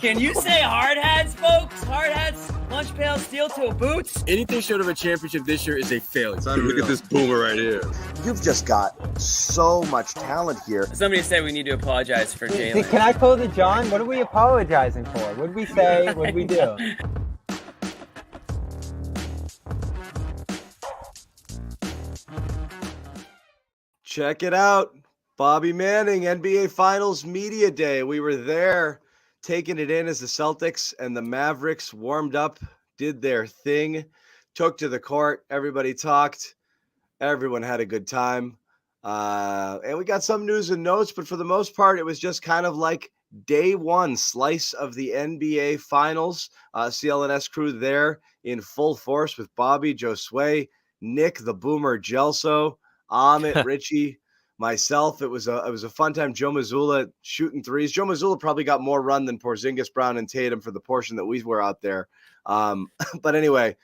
Can you say hard hats, folks? Hard hats, lunch pail, steel toe boots. Anything short of a championship this year is a failure. Look at this boomer right here. You've just got so much talent here. Somebody said we need to apologize for Jalen. Can I call the John? What are we apologizing for? What did we say? What did we do? Check it out. Bobby Manning, NBA Finals Media Day. We were there taking it in as the Celtics and the Mavericks warmed up, did their thing, took to the court. Everybody talked. Everyone had a good time. And we got some news and notes, but for the most part, it was just kind of like day one slice of the NBA Finals. CLNS crew there in full force with Bobby, Josue, Nick, the Boomer, Gelso, Amit, Richie, myself. It was a fun time. Joe Mazzulla shooting threes. Joe Mazzulla probably got more run than Porzingis, Brown, and Tatum for the portion that we were out there. But anyway,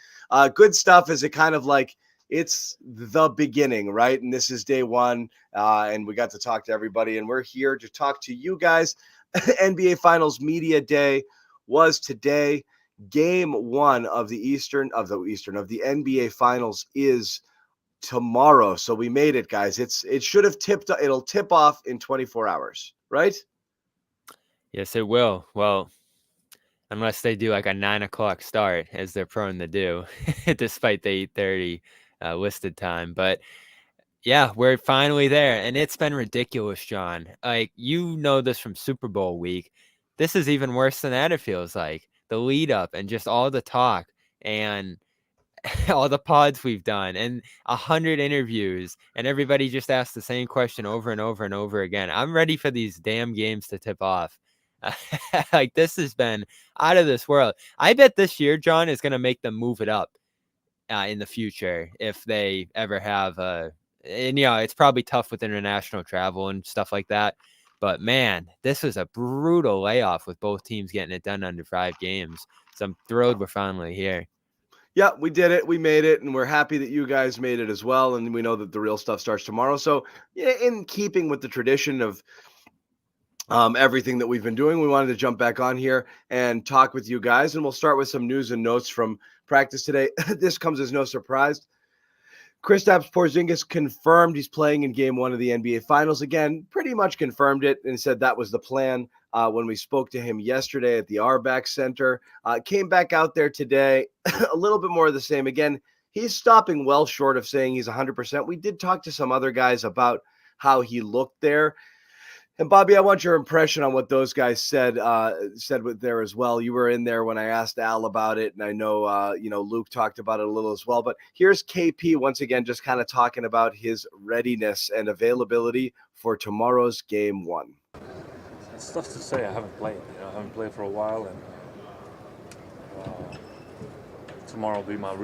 good stuff. Is it kind of like it's the beginning, right? And this is day one, and we got to talk to everybody, and we're here to talk to you guys. NBA Finals Media Day was today. Game one of the NBA Finals is tomorrow. So we made it, guys. It should have it'll tip off in 24 hours, right? Yes, it will. Well, unless they do like a 9 o'clock start, as they're prone to do, despite the 8:30 listed time. But yeah, we're finally there, and it's been ridiculous, John. Like, you know this from Super Bowl week. This is even worse than that, it feels like. The lead up and just all the talk and all the pods we've done and 100 interviews, and everybody just asked the same question over and over and over again. I'm ready for these damn games to tip off. Like, this has been out of this world. I bet this year, John, is going to make them move it up in the future if they ever have and it's probably tough with international travel and stuff like that. But man, this was a brutal layoff with both teams getting it done under 5 games. So I'm thrilled we're finally here. Yeah, we did it. We made it, and we're happy that you guys made it as well. And we know that the real stuff starts tomorrow. So, yeah, in keeping with the tradition of everything that we've been doing, we wanted to jump back on here and talk with you guys. And we'll start with some news and notes from practice today. This comes as no surprise. Kristaps Porzingis confirmed he's playing in game one of the NBA Finals. Again, pretty much confirmed it and said that was the plan when we spoke to him yesterday at the Arback Center. Came back out there today, a little bit more of the same. Again, he's stopping well short of saying he's 100%. We did talk to some other guys about how he looked there. And Bobby, I want your impression on what those guys said there as well. You were in there when I asked Al about it, and I know Luke talked about it a little as well. But here's KP once again, just kind of talking about his readiness and availability for tomorrow's game one. It's tough to say. I haven't played. I haven't played for a while, and tomorrow will be my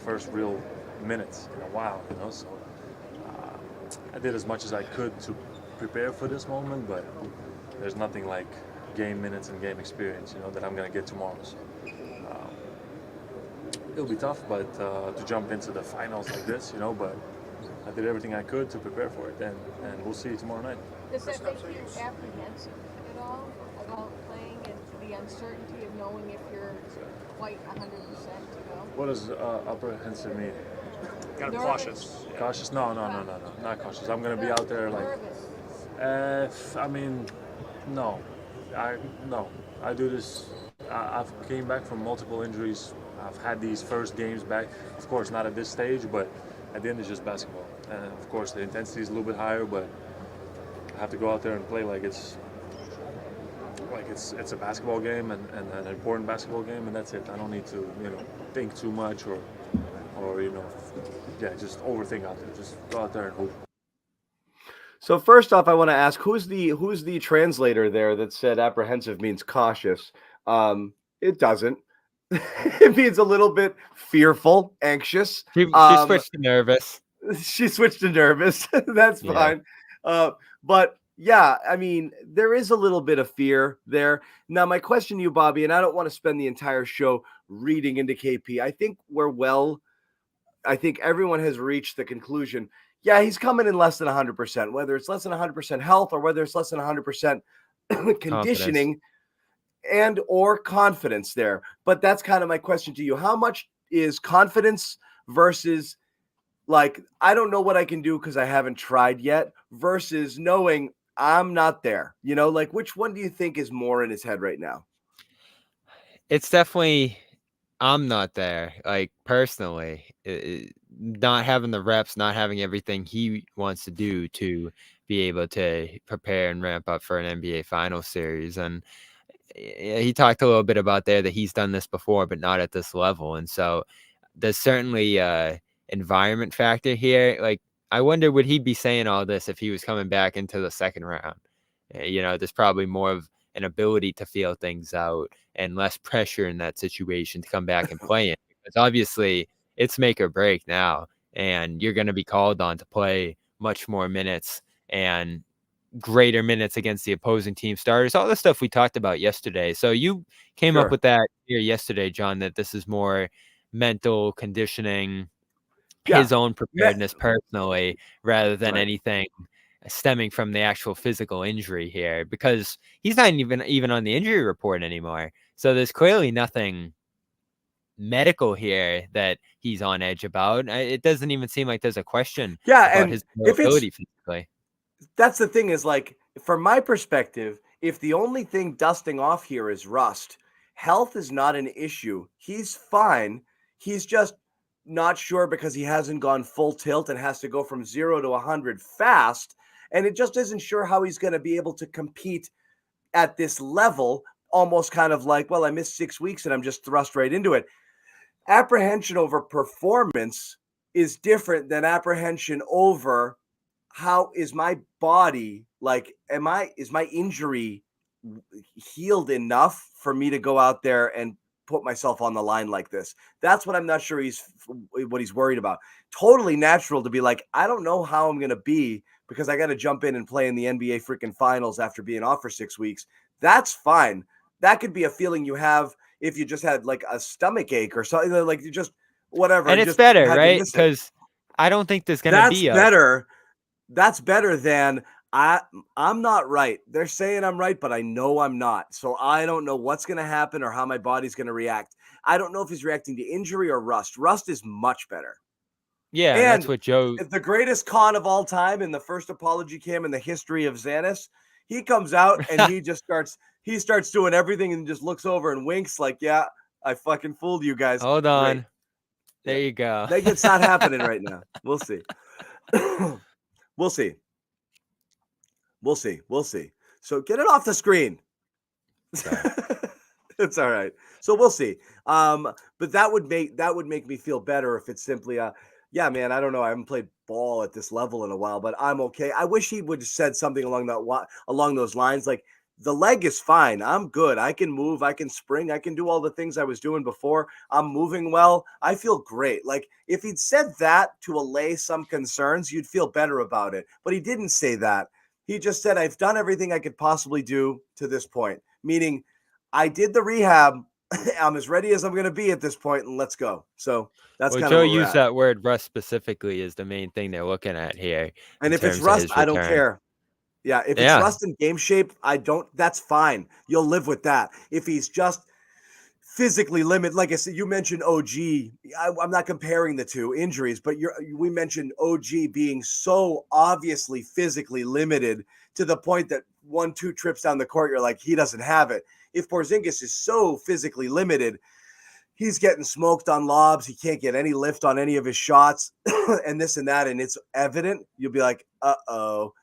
first real minutes in a while. So I did as much as I could to prepare for this moment, but there's nothing like game minutes and game experience, that I'm going to get tomorrow. So it'll be tough, but to jump into the finals like this, but I did everything I could to prepare for it, and we'll see tomorrow night. Does that make you apprehensive at all about playing and the uncertainty of knowing if you're quite 100% to go? What does apprehensive mean? Gotta be cautious. Cautious? No, not cautious. I'm going to be out there like... Nervous. No. I do this. I've came back from multiple injuries. I've had these first games back. Of course, not at this stage, but at the end, it's just basketball. And of course, the intensity is a little bit higher, but I have to go out there and play like it's a basketball game and an important basketball game, and that's it. I don't need to think too much or just overthink out there. Just go out there and hoop. So first off, I want to ask who's the translator there that said apprehensive means cautious? It doesn't. It means a little bit fearful, anxious. She switched to nervous. She switched to nervous. That's fine. But yeah, I mean, there is a little bit of fear there. Now, my question to you, Bobby, and I don't want to spend the entire show reading into KP. I think everyone has reached the conclusion. Yeah, he's coming in less than 100%, whether it's less than 100% health or whether it's less than 100% conditioning. and or confidence there. But that's kind of my question to you. How much is confidence versus like, I don't know what I can do because I haven't tried yet, versus knowing I'm not there? You know, like, which one do you think is more in his head right now? It's definitely I'm not there. Like personally, not having the reps, not having everything he wants to do to be able to prepare and ramp up for an NBA Finals series. And he talked a little bit about there that he's done this before, but not at this level. And so there's certainly environment factor here. Like, I wonder, would he be saying all this if he was coming back into the second round? There's probably more of an ability to feel things out and less pressure in that situation to come back and play it. Because obviously it's make or break now, and you're going to be called on to play much more minutes and greater minutes against the opposing team starters, all the stuff we talked about yesterday. So you came up with that here yesterday, John, that this is more mental conditioning, his own preparedness personally, rather than anything stemming from the actual physical injury here, because he's not even on the injury report anymore. So there's clearly nothing medical here that he's on edge about. It doesn't even seem like there's a question about his ability physically. That's the thing, is like, from my perspective, if the only thing dusting off here is rust, health is not an issue. He's fine. He's just not sure because he hasn't gone full tilt and has to go from 0 to 100 fast. And it just isn't sure how he's going to be able to compete at this level, almost kind of like, well, I missed 6 weeks and I'm just thrust right into it. Apprehension over performance is different than apprehension over how is my body, like, is my injury healed enough for me to go out there and put myself on the line like this? That's what I'm not sure what he's worried about. Totally natural to be like, I don't know how I'm going to be because I got to jump in and play in the NBA freaking finals after being off for 6 weeks. That's fine. That could be a feeling you have if you just had like a stomach ache or something, like you just whatever. And it's better, right? Because I don't think there's going to be better. That's better than I'm not right. They're saying I'm right, but I know I'm not. So I don't know what's going to happen or how my body's going to react. I don't know if he's reacting to injury or rust. Rust is much better. Yeah, and that's what Joe... The greatest con of all time in the first apology cam in the history of Zannis, he comes out and he just starts doing everything and just looks over and winks like, yeah, I fucking fooled you guys. Hold on. Great. There you go. It's not happening right now. We'll see. We'll see. So get it off the screen. It's all right. So we'll see. But that would make me feel better if it's simply yeah, man, I don't know. I haven't played ball at this level in a while, but I'm okay. I wish he would have said something along those lines, like, the leg is fine. I'm good. I can move. I can spring. I can do all the things I was doing before. I'm moving well. I feel great. Like, if he'd said that to allay some concerns, you'd feel better about it. But he didn't say that. He just said, I've done everything I could possibly do to this point, meaning I did the rehab. I'm as ready as I'm going to be at this point, and let's go. So that's kind of Joe used that word rust specifically is the main thing they're looking at here. And if it's rust, I don't care. Yeah, if it's rust in game shape, that's fine. You'll live with that. If he's just physically limited, like I said, you mentioned OG. I'm not comparing the two injuries, but we mentioned OG being so obviously physically limited to the point that 1-2 trips down the court, you're like, he doesn't have it. If Porzingis is so physically limited, he's getting smoked on lobs. He can't get any lift on any of his shots and this and that. And it's evident. You'll be like, uh-oh,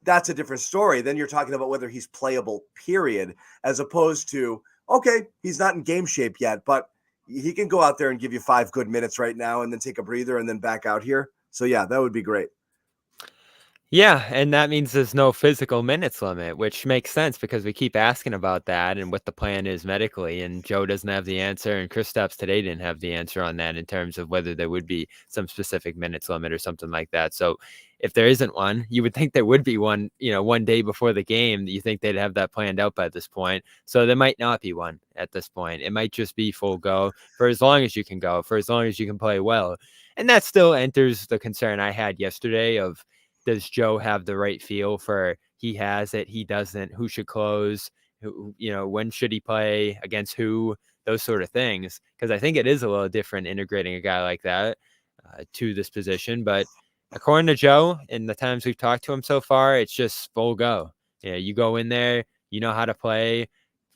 that's a different story. Then you're talking about whether he's playable, period, as opposed to, okay, he's not in game shape yet, but he can go out there and give you 5 good minutes right now and then take a breather and then back out here. So, yeah, that would be great. Yeah, and that means there's no physical minutes limit, which makes sense because we keep asking about that and what the plan is medically, and Joe doesn't have the answer, and Kristaps today didn't have the answer on that in terms of whether there would be some specific minutes limit or something like that. So if there isn't one, you would think there would be one, one day before the game. You think they'd have that planned out by this point. So there might not be one at this point. It might just be full go for as long as you can go, for as long as you can play well. And that still enters the concern I had yesterday of, does Joe have the right feel for he has it, he doesn't, who should close, when should he play against who, those sort of things. Because I think it is a little different integrating a guy like that to this position. But according to Joe, in the times we've talked to him so far, it's just full go. Yeah, you go in there, you know how to play.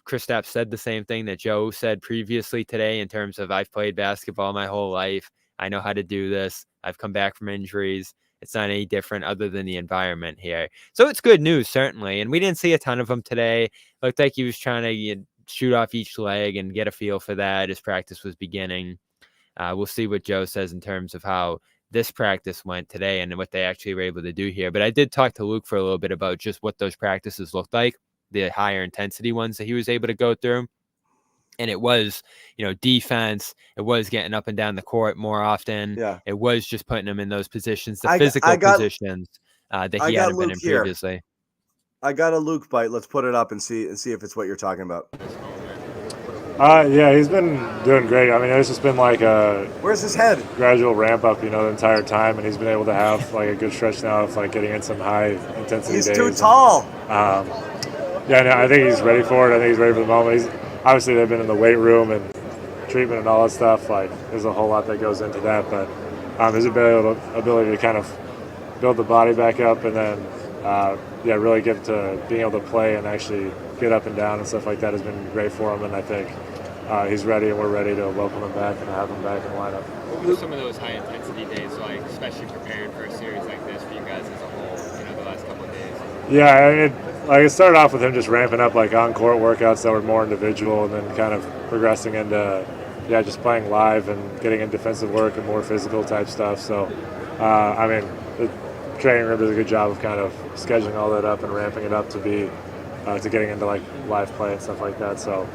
Kristaps said the same thing that Joe said previously today in terms of, I've played basketball my whole life. I know how to do this. I've come back from injuries. It's not any different other than the environment here. So it's good news, certainly. And we didn't see a ton of him today. Looked like he was trying to shoot off each leg and get a feel for that as practice was beginning. We'll see what Joe says in terms of how this practice went today and what they actually were able to do here. But I did talk to Luke for a little bit about just what those practices looked like, the higher intensity ones that he was able to go through. And it was, defense. It was getting up and down the court more often. Yeah. It was just putting him in those positions, the physical positions that he hadn't been in previously. I got a Luke bite. Let's put it up and see if it's what you're talking about. Yeah, he's been doing great. I mean, it's just been like a where's his head? Gradual ramp up, the entire time, and he's been able to have like a good stretch now of like getting in some high intensity days. He's too tall. Yeah, no, I think he's ready for it. I think he's ready for the moment. Obviously, they've been in the weight room and treatment and all that stuff. Like, there's a whole lot that goes into that, but his ability to kind of build the body back up and then, really get to being able to play and actually get up and down and stuff like that has been great for him. And I think he's ready, and we're ready to welcome him back and have him back in the lineup. What were some of those high intensity days like, especially preparing for a series like this for you guys as a whole? The last couple of days. Yeah, it started off with him just ramping up like on-court workouts that were more individual, and then kind of progressing into just playing live and getting in defensive work and more physical type stuff. So, the training room does a good job of kind of scheduling all that up and ramping it up to be to getting into like live play and stuff like that. So,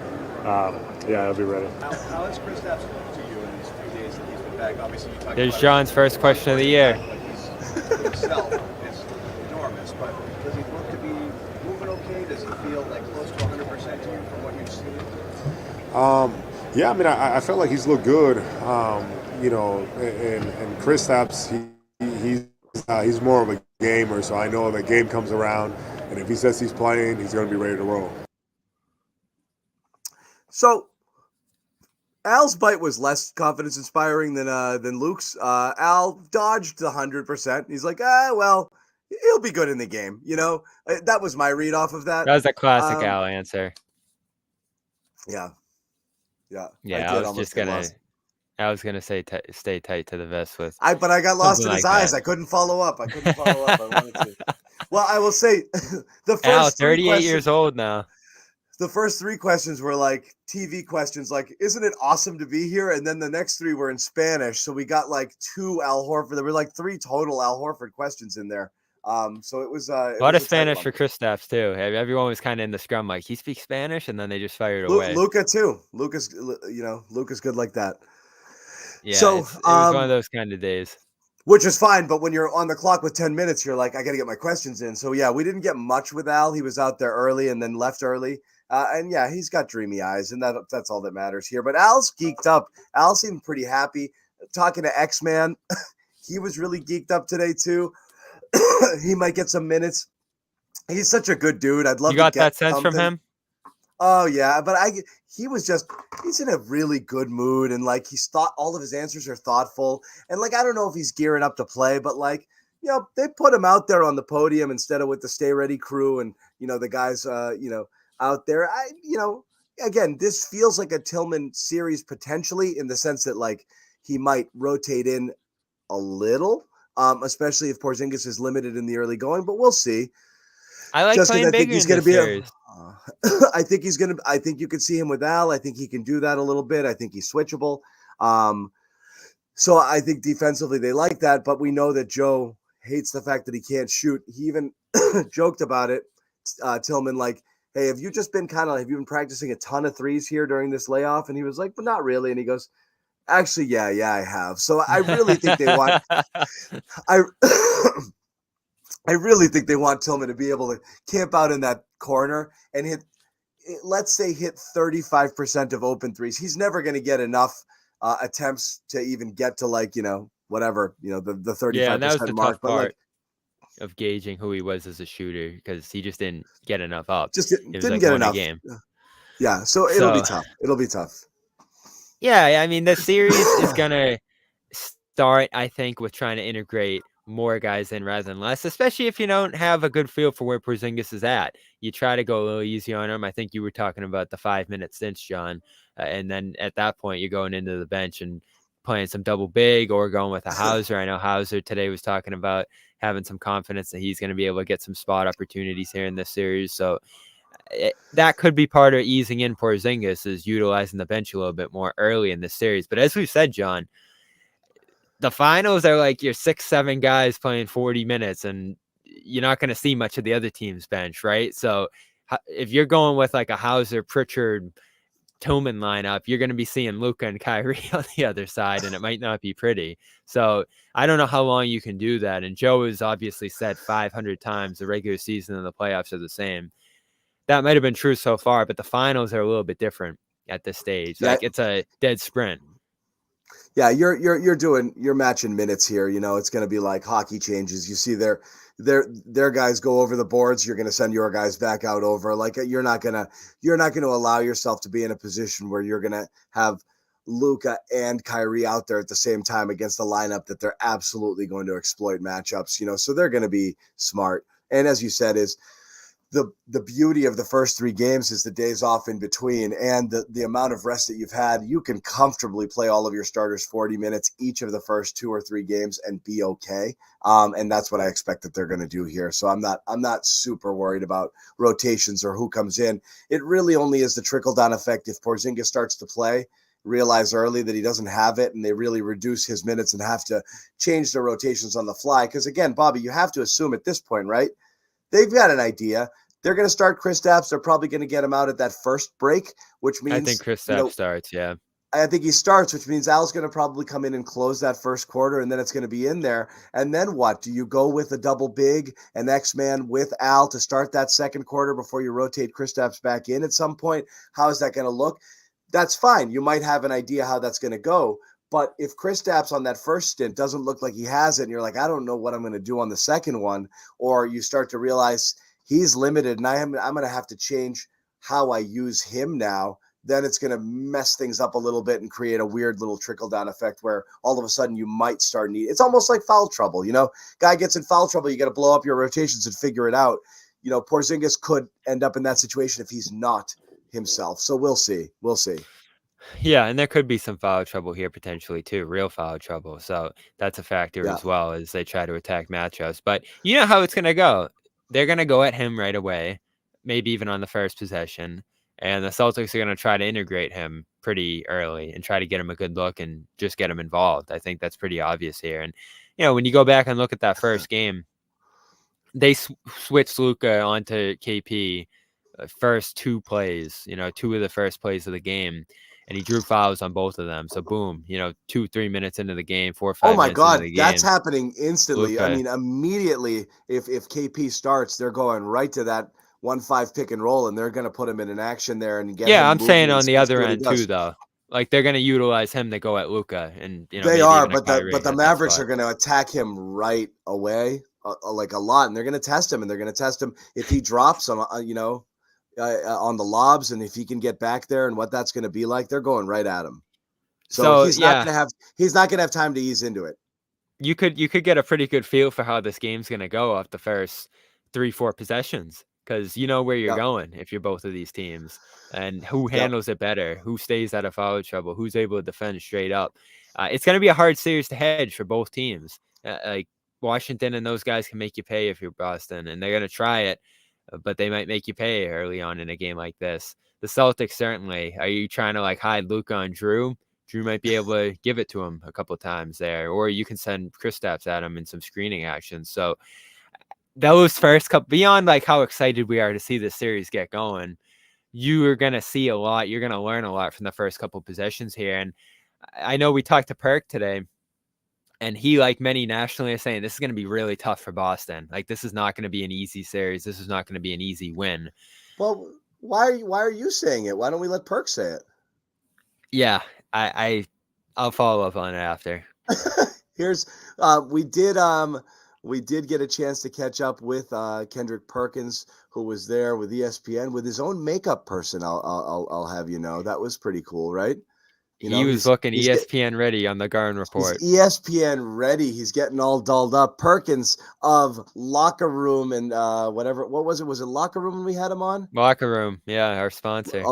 it'll be ready. How has Kristaps looked to you in these few days that he's been back? Obviously, you talked There's John's first question of the year. Himself is enormous, but does he look to be moving okay? Does he feel like close to 100% to you from what you've seen? I felt like he's looked good. And Kristaps, he's more of a gamer, so I know the game comes around, and if he says he's playing, he's going to be ready to roll. So, Al's bite was less confidence inspiring than Luke's. Al dodged the 100%. He's like, he'll be good in the game. That was my read off of that. That was a classic Al answer. Yeah. I was gonna say stay tight to the vest with. But I got lost in his eyes. That. I couldn't follow up. I wanted to. Well, I will say the first Al, 38 years old now. The first three questions were like TV questions, like, isn't it awesome to be here? And then the next three were in Spanish. So we got like two Al Horford. There were like three total Al Horford questions in there. So it was a lot of Spanish for Kristaps too. Everyone was kind of in the scrum, like he speaks Spanish, and then they just fired away. Luka too. Luka's good like that. Yeah, so it was one of those kind of days. Which is fine, but when you're on the clock with 10 minutes, you're like, I got to get my questions in. So yeah, we didn't get much with Al. He was out there early and then left early. He's got dreamy eyes, and that's all that matters here. But Al's geeked up. Al seemed pretty happy. Talking to X-Man, he was really geeked up today too. He might get some minutes. He's such a good dude. I'd love to get that sense something from him. Oh yeah, but he's in a really good mood, and like all of his answers are thoughtful, and like I don't know if he's gearing up to play, but like they put him out there on the podium instead of with the Stay Ready crew and the guys out there. Again, this feels like a Tillman series potentially in the sense that like he might rotate in a little, especially if Porzingis is limited in the early going, but we'll see. I like Justin, playing bigger in this series. I think you could see him with Al. I think he can do that a little bit. I think he's switchable. So I think defensively they like that, but we know that Joe hates the fact that he can't shoot. He even joked about it, Tillman, like, hey, have you been practicing a ton of threes here during this layoff? And he was like, but not really. And he goes, actually, yeah, I have. So I really think they want I really think they want Tillman to be able to camp out in that corner and hit 35% of open threes. He's never going to get enough attempts to even get to the 35% that was the mark. tough part. of gauging who he was as a shooter because he just didn't get enough up. Just It was didn't like get one a enough. game. Yeah, so it'll be tough. It'll be tough. Yeah, I mean, the series is gonna start, I think, with trying to integrate more guys in rather than less, especially if you don't have a good feel for where Porzingis is at. You try to go a little easy on him. I think you were talking about the 5-minute stints, John, and then at that point, you're going into the bench and playing some double big or going with a Hauser. I know Hauser today was talking about having some confidence that he's going to be able to get some spot opportunities here in this series. So that could be part of easing in Porzingis is utilizing the bench a little bit more early in this series. But as we've said, John, the finals are like your 6-7 guys playing 40 minutes, and you're not going to see much of the other team's bench, right? So if you're going with like a Hauser, Pritchard, Tillman lineup, you're going to be seeing Luka and Kyrie on the other side, and it might not be pretty. So I don't know how long you can do that. And Joe has obviously said 500 times the regular season and the playoffs are the same. That might have been true so far, but the finals are a little bit different at this stage. Yeah. Like it's a dead sprint. Yeah, you're matching minutes here. You know, it's going to be like hockey changes. You see their guys go over the boards. You're going to send your guys back out over. Like you're not going to allow yourself to be in a position where you're going to have Luka and Kyrie out there at the same time against a lineup that they're absolutely going to exploit matchups. You know, so they're going to be smart. And as you said, is the beauty of the first 3 games is the days off in between and the amount of rest that you've had. You can comfortably play all of your starters 40 minutes each of the first 2 or 3 games and be okay. And that's what I expect that they're going to do here. So I'm not super worried about rotations or who comes in. It really only is the trickle down effect. If Porzingis starts to play, realize early that he doesn't have it, and they really reduce his minutes and have to change their rotations on the fly. Because again, Bobby, you have to assume at this point, right? They've got an idea. They're going to start Kristaps. They're probably going to get him out at that first break, which means I think Kristaps starts. Yeah, I think he starts, which means Al's going to probably come in and close that first quarter, and then it's going to be in there. And then what? Do you go with a double big, an X-Man with Al to start that second quarter before you rotate Kristaps back in at some point? How is that going to look? That's fine. You might have an idea how that's going to go. But if Kristaps on that first stint doesn't look like he has it, and you're like, I don't know what I'm going to do on the second one, or you start to realize he's limited and I'm going to have to change how I use him now, then it's going to mess things up a little bit and create a weird little trickle down effect where all of a sudden you might start needing. It's almost like foul trouble. You know, guy gets in foul trouble. You got to blow up your rotations and figure it out. You know, Porzingis could end up in that situation if he's not himself. So we'll see. We'll see. Yeah, and there could be some foul trouble here potentially too, real foul trouble. So that's a factor as well as they try to attack matchups. But you know how it's going to go. They're going to go at him right away, maybe even on the first possession. And the Celtics are going to try to integrate him pretty early and try to get him a good look and just get him involved. I think that's pretty obvious here. And, you know, when you go back and look at that first game, they switched Luka onto KP first 2 plays, you know, 2 of the first plays of the game. And he drew fouls on both of them. So boom, you know, 2-3 minutes into the game, 4 or 5 Oh my minutes God, into the game. that's happening instantly. Luka. I mean, immediately if KP starts, they're going right to that 1-5 pick and roll, and they're going to put him in an action there and get. Yeah, him I'm saying on the other what he end does. too, though. Like they're going to utilize him to go at Luka, and you know They maybe are, even a but Kyrie the at that Mavericks spot. are going to attack him right away, like a lot, and they're going to test him, and they're going to test him if he drops on, on the lobs, and if he can get back there, and what that's going to be like. They're going right at him. So he's not going to have time to ease into it. You could get a pretty good feel for how this game's going to go off the first 3-4 possessions, because you know where you're going if you're both of these teams, and who handles it better, who stays out of foul trouble, who's able to defend straight up. It's going to be a hard series to hedge for both teams. Like Washington and those guys can make you pay if you're Boston, and they're going to try it, but they might make you pay early on in a game like this. The Celtics certainly. Are you trying to like hide Luka on Drew? Drew might be able to give it to him a couple times there, or you can send Kristaps at him in some screening action. So those first couple, beyond like how excited we are to see this series get going, you are going to see a lot. You're going to learn a lot from the first couple possessions here. And I know we talked to Perk today, and he, like many nationally, are saying this is going to be really tough for Boston. Like this is not going to be an easy series. This is not going to be an easy win. Well, why are you saying it? Why don't we let Perk say it? Yeah, I'll follow up on it after. Here's we did we did get a chance to catch up with Kendrick Perkins, who was there with ESPN with his own makeup person. I'll have you know, that was pretty cool, right? He was looking ESPN ready on the Garden Report. He's ESPN ready. He's getting all dolled up. Perkins of Locker Room and whatever. What was it? Was it Locker Room when we had him on? Locker Room, yeah, our sponsor.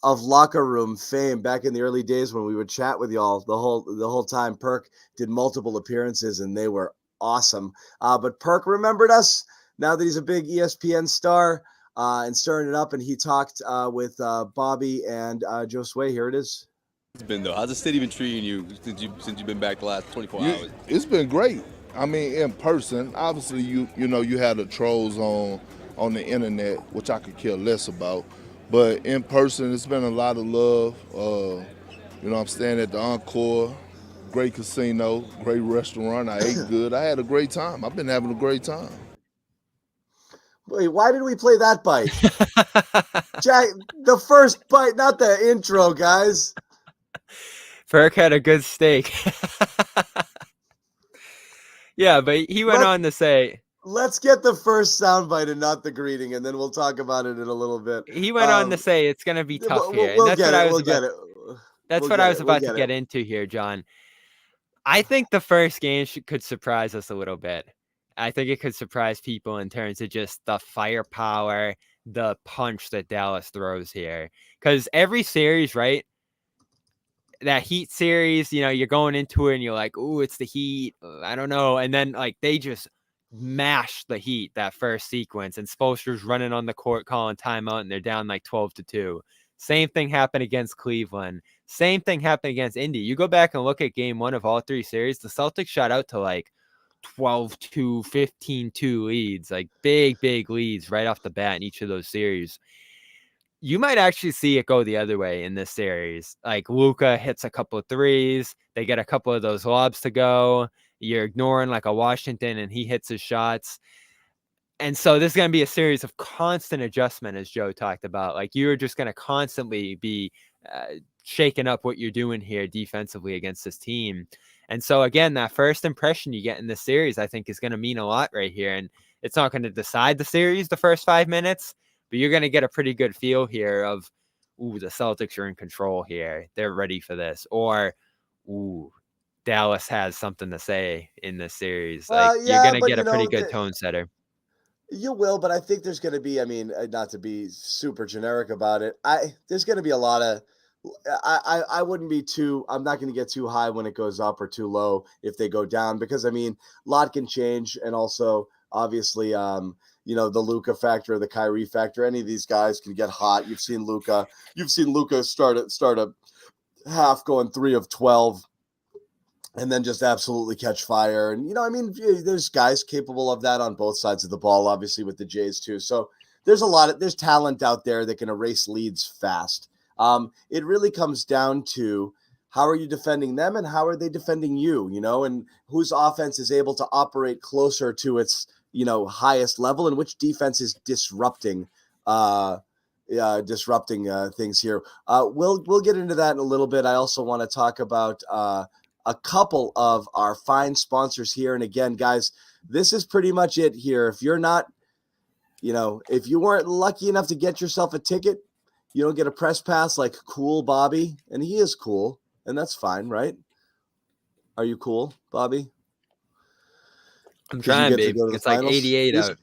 Of Locker Room fame back in the early days when we would chat with y'all the whole time. Perk did multiple appearances and they were awesome. But Perk remembered us now that he's a big ESPN star and stirring it up. And he talked with Bobby and Josue. Here it is. It's been though. How's the city been treating you since you've been back the last 24 hours? It's been great. I mean, in person, obviously you know you had the trolls on the internet, which I could care less about. But in person, it's been a lot of love. You know, I'm staying at the Encore, great casino, great restaurant. I ate good. I had a great time. I've been having a great time. Wait, why did we play that bite? Jack, the first bite, not the intro, guys. Perk had a good steak. Yeah, but he went on to say... Let's get the first soundbite and not the greeting, and then we'll talk about it in a little bit. He went on to say it's going to be tough here. That's what I was about to get into here, John. I think the first game could surprise us a little bit. I think it could surprise people in terms of just the firepower, the punch that Dallas throws here. Because every series, right? That Heat series, you know, you're going into it and you're like, ooh, it's the Heat. I don't know. And then, like, they just mash the Heat that first sequence. And Spoelstra's running on the court calling timeout and they're down like 12-2. Same thing happened against Cleveland. Same thing happened against Indy. You go back and look at game one of all three series, the Celtics shot out to like 12-2, 15-2 leads, like big leads right off the bat in each of those series. You might actually see it go the other way in this series. Like Luka hits a couple of threes. They get a couple of those lobs to go. You're ignoring like a Washington and he hits his shots. And so this is going to be a series of constant adjustment, as Joe talked about. Like you're just going to constantly be shaking up what you're doing here defensively against this team. And so, again, that first impression you get in this series, I think, is going to mean a lot right here. And it's not going to decide the series the first 5 minutes, but you're going to get a pretty good feel here of, ooh, the Celtics are in control here. They're ready for this. Or, ooh, Dallas has something to say in this series. Like you're going to get a pretty good tone setter. You will, but I think there's going to be, I mean, not to be super generic about it, there's going to be a lot of, I wouldn't be I'm not going to get too high when it goes up or too low if they go down, because I mean, a lot can change. And also obviously, you know, the Luka factor, the Kyrie factor, any of these guys can get hot. You've seen Luka start a half going 3 of 12 and then just absolutely catch fire. And, you know, I mean, there's guys capable of that on both sides of the ball, obviously with the Jays too. So there's there's talent out there that can erase leads fast. It really comes down to how are you defending them and how are they defending you, you know, and whose offense is able to operate closer to its, you know, highest level and which defense is disrupting things here. We'll get into that in a little bit. I also want to talk about a couple of our fine sponsors here. And again, guys, this is pretty much it here. If you're not, you know, if you weren't lucky enough to get yourself a ticket, you don't get a press pass like cool Bobby, and he is cool, and that's fine, right? Are you cool, Bobby? I'm trying, babe. It's like 88 out.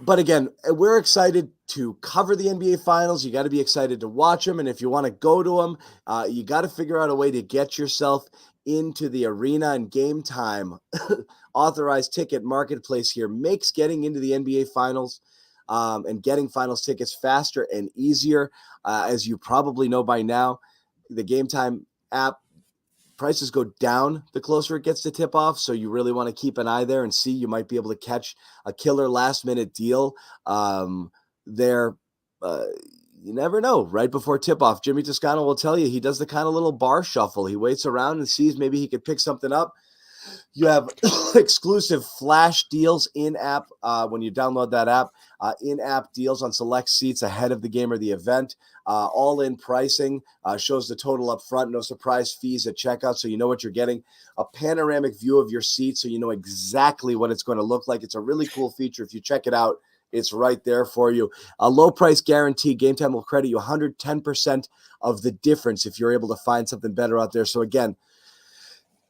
But again, we're excited to cover the NBA Finals. You got to be excited to watch them, and if you want to go to them, you got to figure out a way to get yourself into the arena. And Game Time, authorized ticket marketplace here, makes getting into the NBA Finals and getting finals tickets faster and easier. As you probably know by now, the Game Time app prices go down the closer it gets to tip off. So you really want to keep an eye there and see, you might be able to catch a killer last minute deal there. You never know. Right before tip off, Jimmy Toscano will tell you he does the kind of little bar shuffle. He waits around and sees maybe he could pick something up. You have exclusive flash deals in-app when you download that app. In-app deals on select seats ahead of the game or the event. All-in pricing shows the total up front. No surprise fees at checkout, so you know what you're getting. A panoramic view of your seat, so you know exactly what it's going to look like. It's a really cool feature. If you check it out, it's right there for you. A low price guarantee. Game Time will credit you 110% of the difference if you're able to find something better out there. So again,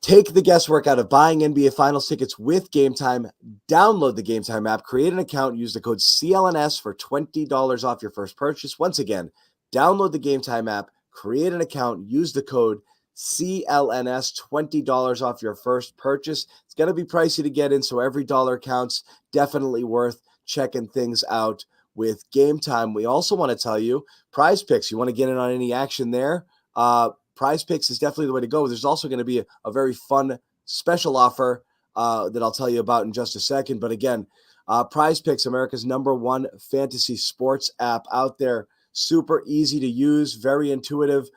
take the guesswork out of buying NBA Finals tickets with Game Time. Download the Game Time app, create an account, use the code CLNS for $20 off your first purchase. Once again, download the Game Time app, create an account, use the code CLNS, $20 off your first purchase. It's going to be pricey to get in, so every dollar counts. Definitely worth checking things out with Game Time. We also want to tell you, Prize Picks, you want to get in on any action there? Prize Picks is definitely the way to go. There's also going to be a very fun special offer that I'll tell you about in just a second. But again, Prize Picks, America's #1 fantasy sports app out there. Super easy to use, very intuitive,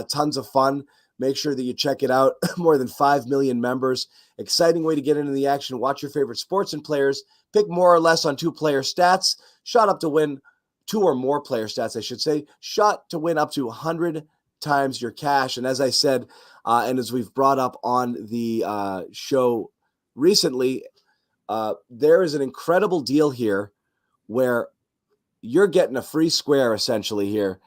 tons of fun. Make sure that you check it out. More than 5 million members. Exciting way to get into the action. Watch your favorite sports and players. Pick more or less on 2-player stats. Shot up to win 2 or more player stats, I should say. Shot to win up to 100 times your cash. And as I said, and as we've brought up on the show recently, there is an incredible deal here where you're getting a free square essentially here.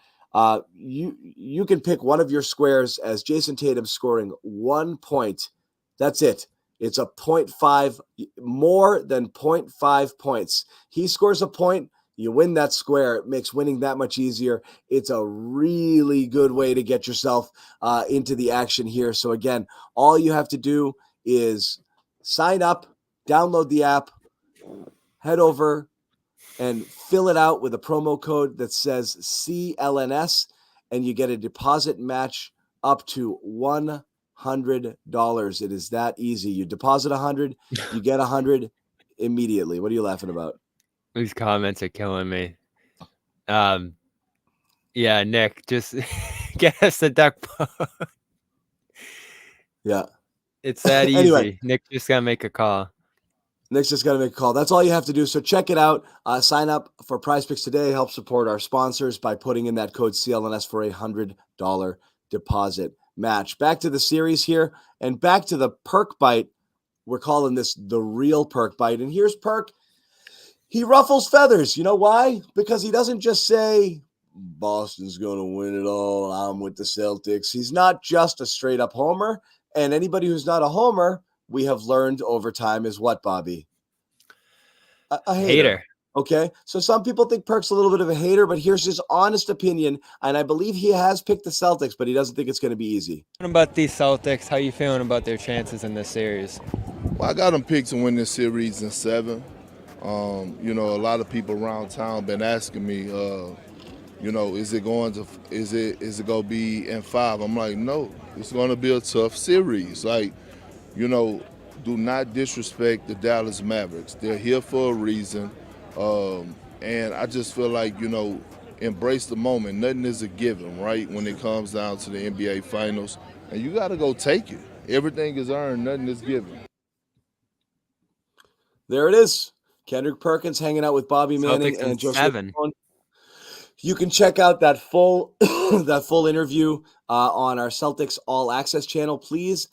You can pick one of your squares as Jason Tatum scoring 1 point. That's it. It's a 0.5, more than 0.5 points. He scores a point, you win that square. It makes winning that much easier. It's a really good way to get yourself into the action here. So again, all you have to do is sign up, download the app, head over and fill it out with a promo code that says CLNS, and you get a deposit match up to $100. It is that easy. You deposit 100, you get 100 immediately. What are you laughing about? These comments are killing me. Yeah, Nick, just get us the duck boat. Yeah. It's that easy. Anyway. Nick just got to make a call. Nick's just got to make a call. That's all you have to do. So check it out. Sign up for Prize Picks today. Help support our sponsors by putting in that code CLNS for a $100 deposit match. Back to the series here and back to the perk bite. We're calling this the real perk bite. And here's Perk. He ruffles feathers. You know why? Because he doesn't just say, Boston's going to win it all. I'm with the Celtics. He's not just a straight up homer. And anybody who's not a homer, we have learned over time is what, Bobby? A hater. Okay. So some people think Perk's a little bit of a hater, but here's his honest opinion. And I believe he has picked the Celtics, but he doesn't think it's going to be easy. What about these Celtics? How you feeling about their chances in this series? Well, I got them picked to win this series in 7. You know, a lot of people around town been asking me, you know, is it going to be in 5? I'm like, no, it's going to be a tough series. Like, you know, do not disrespect the Dallas Mavericks. They're here for a reason. And I just feel like, you know, embrace the moment. Nothing is a given, right, when it comes down to the NBA Finals. And you got to go take it. Everything is earned. Nothing is given. There it is. Kendrick Perkins hanging out with Bobby Manning Celtics and Josue 7. Pavon. You can check out that full that full interview on our Celtics All Access channel. Please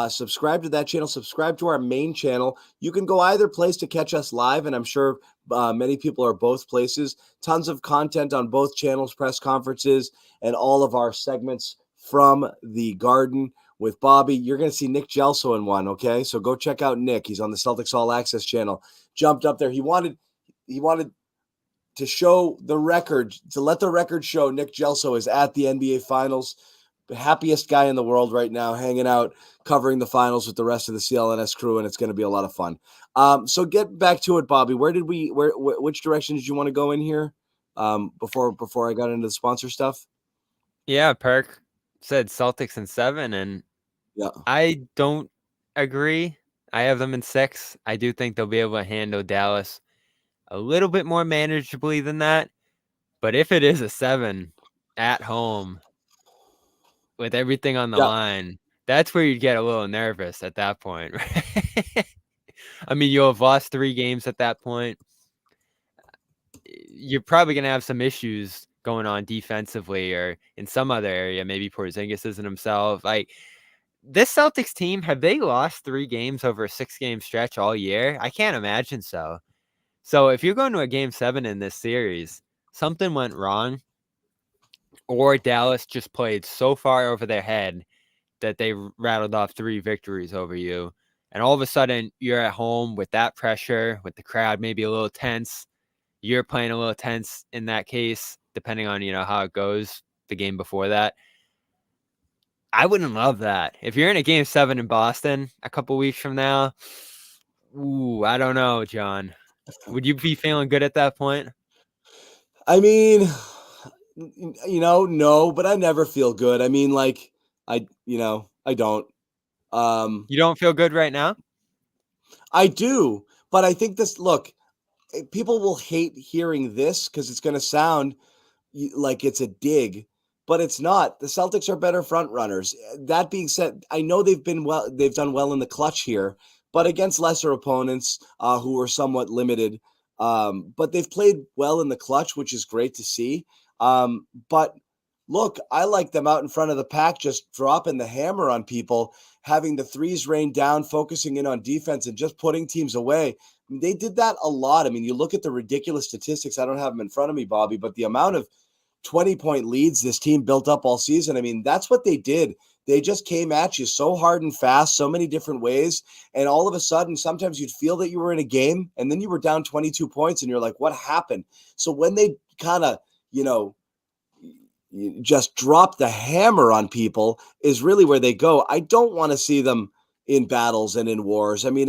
subscribe to that channel. Subscribe to our main channel. You can go either place to catch us live, and I'm sure many people are both places. Tons of content on both channels, press conferences, and all of our segments from the Garden with Bobby. You're going to see Nick Gelso in one, okay? So go check out Nick. He's on the Celtics All Access channel. Jumped up there. He wanted to show the record, to let the record show Nick Gelso is at the NBA Finals. The happiest guy in the world right now, hanging out, covering the finals with the rest of the CLNS crew, and it's going to be a lot of fun. So get back to it, Bobby. Which direction did you want to go in here before I got into the sponsor stuff? Yeah, Perk said Celtics in 7, and yeah, I don't agree. I have them in 6. I do think they'll be able to handle Dallas a little bit more manageably than that. But if it is a 7 at home with everything on the line, That's where you'd get a little nervous at that point. Right? I mean, you'll have lost 3 games at that point. You're probably going to have some issues going on defensively or in some other area. Maybe Porzingis isn't himself. Like, this Celtics team, have they lost 3 games over a 6-game stretch all year? I can't imagine so. So if you're going to a game 7 in this series, something went wrong, or Dallas just played so far over their head that they rattled off 3 victories over you. And all of a sudden, you're at home with that pressure, with the crowd maybe a little tense. You're playing a little tense in that case, depending on, how it goes the game before that. I wouldn't love that. If you're in a game 7 in Boston a couple weeks from now, I don't know, John. Would you be feeling good at that point? I mean, no, but I never feel good. I mean, like, I don't. You don't feel good right now? I do, but I think look, people will hate hearing this because it's going to sound like it's a dig, but it's not. The Celtics are better front runners. That being said, I know they've done well in the clutch here, but against lesser opponents who were somewhat limited. But they've played well in the clutch, which is great to see. But look, I like them out in front of the pack, just dropping the hammer on people, having the threes rain down, focusing in on defense, and just putting teams away. They did that a lot. I mean, you look at the ridiculous statistics. I don't have them in front of me, Bobby, but the amount of 20-point leads this team built up all season. I mean, that's what they did. They just came at you so hard and fast, so many different ways. And all of a sudden, sometimes you'd feel that you were in a game and then you were down 22 points and you're like, what happened? So when they kind of, just drop the hammer on people is really where they go. I don't want to see them in battles and in wars. I mean,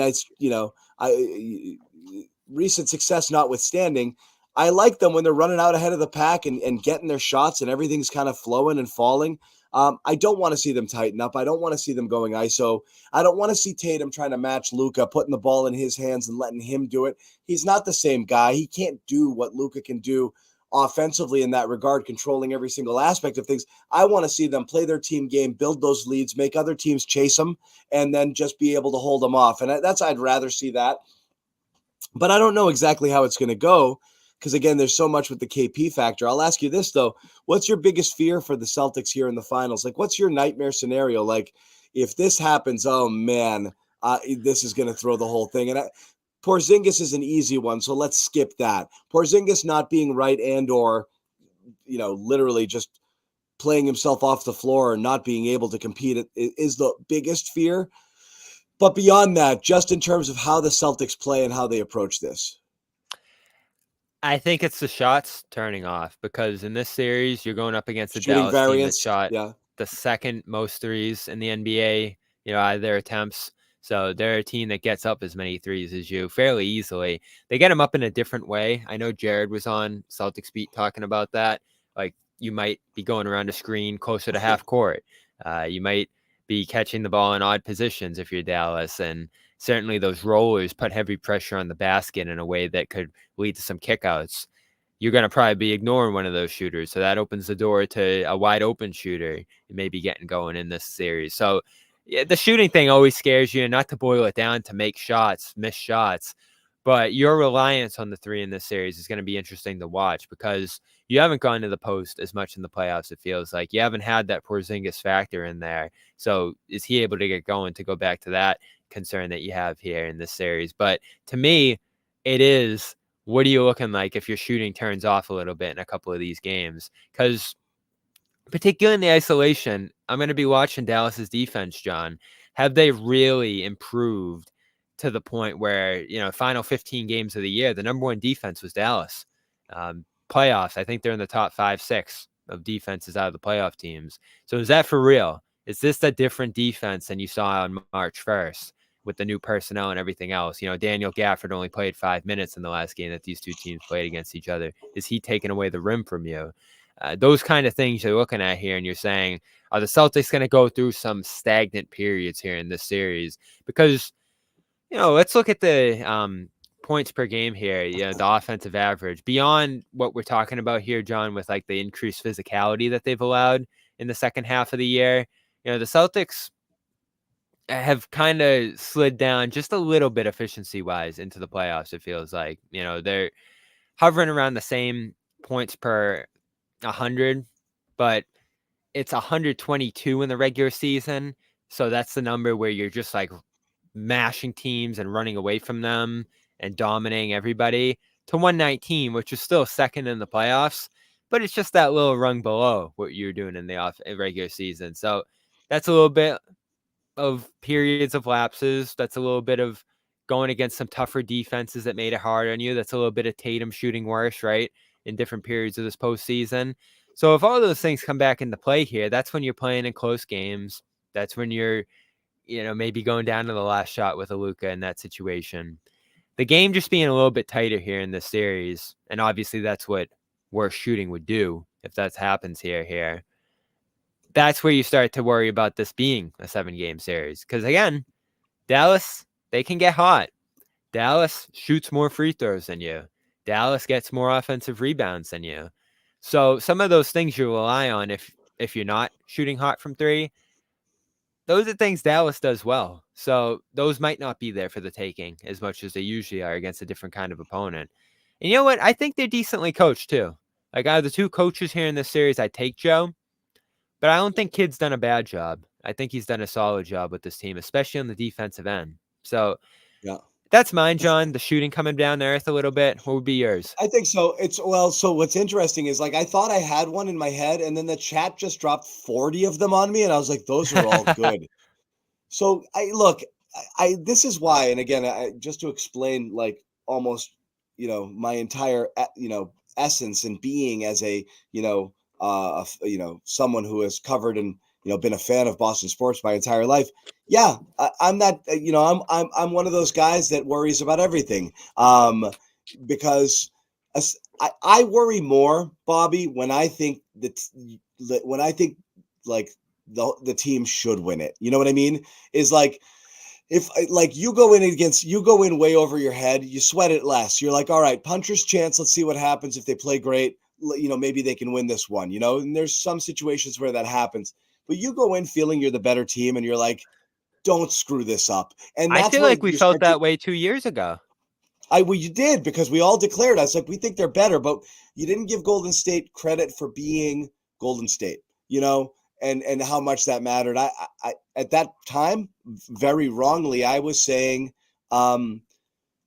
recent success notwithstanding, I like them when they're running out ahead of the pack and getting their shots and everything's kind of flowing and falling. I don't want to see them tighten up. I don't want to see them going ISO. I don't want to see Tatum trying to match Luka, putting the ball in his hands and letting him do it. He's not the same guy. He can't do what Luka can do offensively in that regard, controlling every single aspect of things. I want to see them play their team game, build those leads, make other teams chase them, and then just be able to hold them off. And I'd rather see that. But I don't know exactly how it's going to go because, again, there's so much with the KP factor. I'll ask you this, though. What's your biggest fear for the Celtics here in the finals? Like, what's your nightmare scenario? Like, if this happens, oh, man, this is going to throw the whole thing. And Porzingis is an easy one, so let's skip that. Porzingis not being right and or, literally just playing himself off the floor and not being able to compete is the biggest fear. But beyond that, just in terms of how the Celtics play and how they approach this. I think it's the shots turning off because in this series, you're going up against the Shooting Dallas variance, team that shot the second most threes in the NBA, out of their attempts. So they're a team that gets up as many threes as you fairly easily. They get them up in a different way. I know Jared was on Celtics Beat talking about that. Like, you might be going around a screen closer to half court. You might be catching the ball in odd positions if you're Dallas. And certainly those rollers put heavy pressure on the basket in a way that could lead to some kickouts. You're going to probably be ignoring one of those shooters. So that opens the door to a wide open shooter maybe getting going in this series. So yeah, the shooting thing always scares you, and not to boil it down to make shots, miss shots, but your reliance on the 3 in this series is going to be interesting to watch because you haven't gone to the post as much in the playoffs. It feels like you haven't had that Porzingis factor in there. So is he able to get going, to go back to that concern that you have here in this series? But to me, it is, what are you looking like if your shooting turns off a little bit in a couple of these games? Because particularly in the isolation, I'm going to be watching Dallas's defense, John. Have they really improved to the point where, final 15 games of the year, the number 1 defense was Dallas? Playoffs, I think they're in the top 5, 6 of defenses out of the playoff teams. So is that for real? Is this a different defense than you saw on March 1st with the new personnel and everything else? Daniel Gafford only played 5 minutes in the last game that these two teams played against each other. Is he taking away the rim from you? Those kind of things you're looking at here, and you're saying, are the Celtics going to go through some stagnant periods here in this series? Because, let's look at the points per game here, the offensive average. Beyond what we're talking about here, John, with like the increased physicality that they've allowed in the second half of the year, the Celtics have kind of slid down just a little bit efficiency wise into the playoffs. It feels like, they're hovering around the same points per 100, but it's 122 in the regular season. So that's the number where you're just like mashing teams and running away from them and dominating everybody, to 119, which is still second in the playoffs, but it's just that little rung below what you're doing in the regular season. So that's a little bit of periods of lapses. That's a little bit of going against some tougher defenses that made it hard on you. That's a little bit of Tatum shooting worse, right, in different periods of this postseason. So if all those things come back into play here, that's when you're playing in close games. That's when you're, maybe going down to the last shot with a Luka in that situation. The game just being a little bit tighter here in this series, and obviously that's what worse shooting would do if that happens here. That's where you start to worry about this being a 7-game series. Because again, Dallas, they can get hot. Dallas shoots more free throws than you. Dallas gets more offensive rebounds than you. So some of those things you rely on if you're not shooting hot from three, those are things Dallas does well. So those might not be there for the taking as much as they usually are against a different kind of opponent. And you know what? I think they're decently coached too. Like, out of the two coaches here in this series, I take Joe. But I don't think Kid's done a bad job. I think he's done a solid job with this team, especially on the defensive end. So Yeah. that's mine, John. The shooting coming down to earth a little bit. What would be yours? I think so. So what's interesting is, like, I thought I had one in my head, and then the chat just dropped 40 of them on me, and I was like, those are all good. So I this is why, and again, just to explain, like, almost, my entire, essence and being as a, someone who has covered and, been a fan of Boston sports my entire life. Yeah, I'm that, I'm one of those guys that worries about everything. Because I worry more, Bobby, when I think like the team should win it. You know what I mean? Is like, if like you go in way over your head, you sweat it less. You're like, all right, puncher's chance. Let's see what happens if they play great. Maybe they can win this one. And there's some situations where that happens. But you go in feeling you're the better team, and you're like, don't screw this up. And I that's feel where like we felt that way 2 years ago. Well, you did, because we all declared, I was like, we think they're better, but you didn't give Golden State credit for being Golden State, and how much that mattered. I at that time, very wrongly, I was saying, I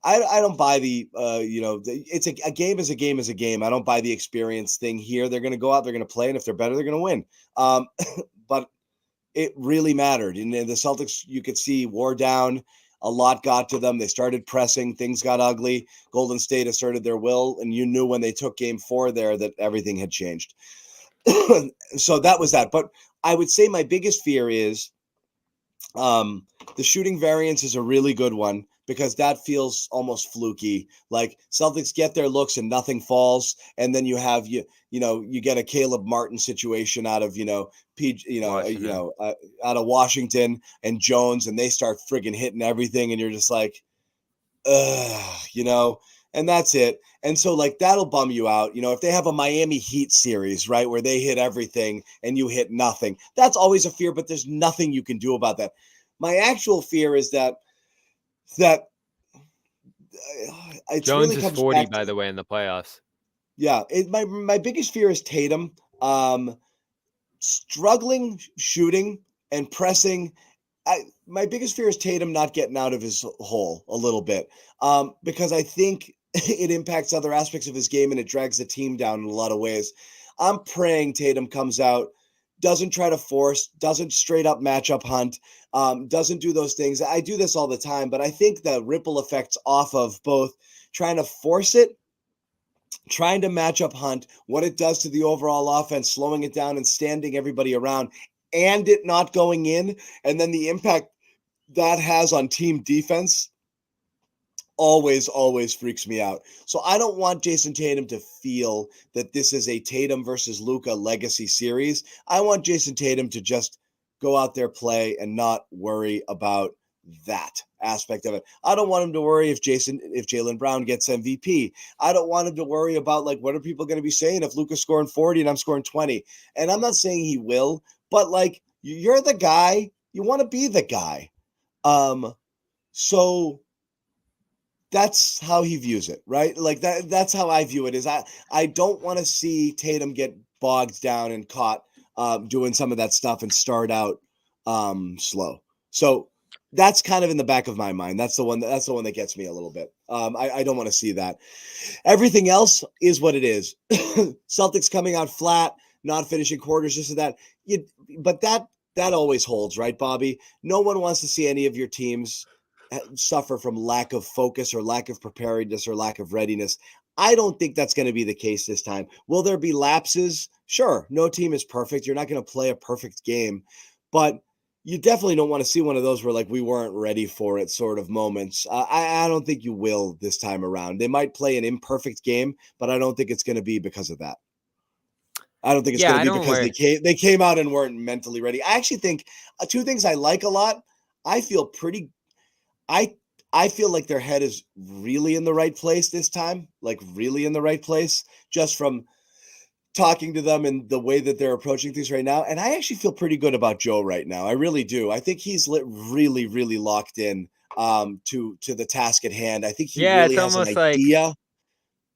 don't buy the, it's a game is a game is a game. I don't buy the experience thing here. They're going to go out, they're going to play, and if they're better, they're going to win. But it really mattered. And the Celtics, you could see, wore down. A lot got to them. They started pressing. Things got ugly. Golden State asserted their will, and you knew when they took Game 4 there that everything had changed. So that was that. But I would say my biggest fear is the shooting variance is a really good one, because that feels almost fluky. Like, Celtics get their looks and nothing falls, and then you have you get a Caleb Martin situation out of out of Washington and Jones, and they start friggin' hitting everything, and you're just like, and that's it. And so, like, that'll bum you out. If they have a Miami Heat series, right, where they hit everything and you hit nothing, that's always a fear, but there's nothing you can do about that. My actual fear is that it Jones really is comes 40, back by the way, in the playoffs. Yeah, my biggest fear is Tatum struggling shooting and pressing. My biggest fear is Tatum not getting out of his hole a little bit, because I think it impacts other aspects of his game, and it drags the team down in a lot of ways. I'm praying Tatum comes out, doesn't try to force, doesn't straight up matchup hunt, doesn't do those things. I do this all the time, but I think the ripple effects off of both trying to force it, trying to match up hunt, what it does to the overall offense, slowing it down and standing everybody around, and it not going in, and then the impact that has on team defense always freaks me out. So I don't want Jason Tatum to feel that this is a Tatum versus Luka legacy series. I want Jason Tatum to just go out there, play, and not worry about that aspect of it. I don't want him to worry if Jaylen Brown gets MVP. I don't want him to worry about, like, what are people going to be saying if Luka's scoring 40 and I'm scoring 20. And I'm not saying he will, but, like, you're the guy. You want to be the guy. So that's how he views it, right? Like that's how I view it. Is I don't want to see Tatum get bogged down and caught doing some of that stuff and start out slow. So that's kind of in the back of my mind. That's the one that gets me a little bit. I don't want to see that. Everything else is what it is. Celtics coming out flat, not finishing quarters, this and that. But that always holds, right, Bobby? No one wants to see any of your teams suffer from lack of focus or lack of preparedness or lack of readiness. I don't think that's going to be the case this time. Will there be lapses? Sure. No team is perfect. You're not going to play a perfect game, but you definitely don't want to see one of those where like we weren't ready for it sort of moments. I don't think you will this time around. They might play an imperfect game, but I don't think it's going to be because of that. I don't think it's going to be because they came out and weren't mentally ready. I actually think two things I like a lot. I feel like their head is really in the right place this time, like really in the right place, just from talking to them and the way that they're approaching things right now. And I actually feel pretty good about Joe right now. I really do. I think he's really, really locked in to the task at hand. I think he really has an idea.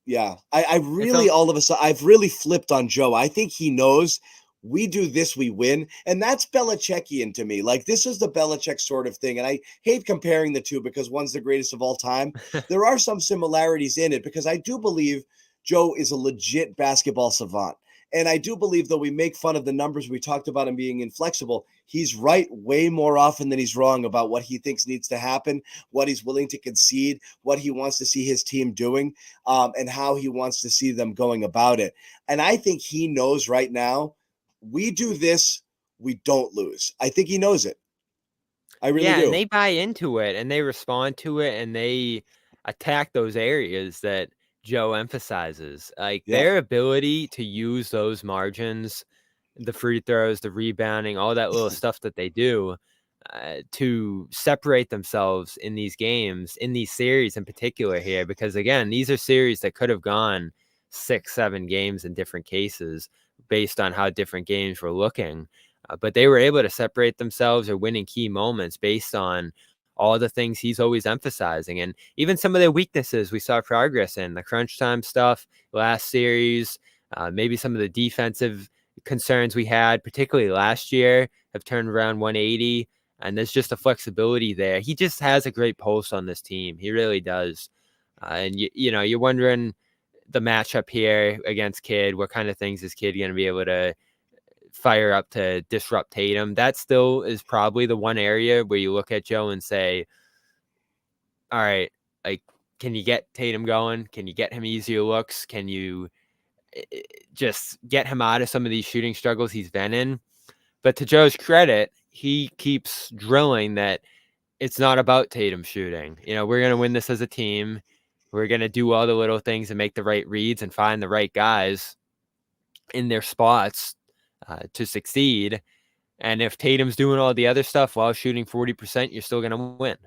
Yeah. I really, all of a sudden, I've really flipped on Joe. I think he knows we do this, we win. And that's Belichickian to me. Like, this is the Belichick sort of thing. And I hate comparing the two because one's the greatest of all time. There are some similarities in it because I do believe Joe is a legit basketball savant. And I do believe, though we make fun of the numbers, we talked about him being inflexible, he's right way more often than he's wrong about what he thinks needs to happen, what he's willing to concede, what he wants to see his team doing, and how he wants to see them going about it. And I think he knows right now, we do this, we don't lose. I think he knows it. I really do. And they buy into it and they respond to it and they attack those areas that Joe emphasizes. Like their ability to use those margins, the free throws, the rebounding, all that little stuff that they do to separate themselves in these games, in these series in particular here, because again, these are series that could have gone 6-7 games in different cases based on how different games were looking. But they were able to separate themselves or win in key moments based on all the things he's always emphasizing. And even some of their weaknesses we saw progress in, the crunch time stuff last series, maybe some of the defensive concerns we had, particularly last year, have turned around 180. And there's just a flexibility there. He just has a great pulse on this team. He really does. And, you're wondering the matchup here against Kidd, what kind of things is Kidd going to be able to fire up to disrupt Tatum? That still is probably the one area where you look at Joe and say, all right, like, can you get Tatum going? Can you get him easier looks? Can you just get him out of some of these shooting struggles he's been in? But to Joe's credit, he keeps drilling that it's not about Tatum shooting. We're going to win this as a team. We're going to do all the little things and make the right reads and find the right guys in their spots to succeed. And if Tatum's doing all the other stuff while shooting 40%, you're still going to win.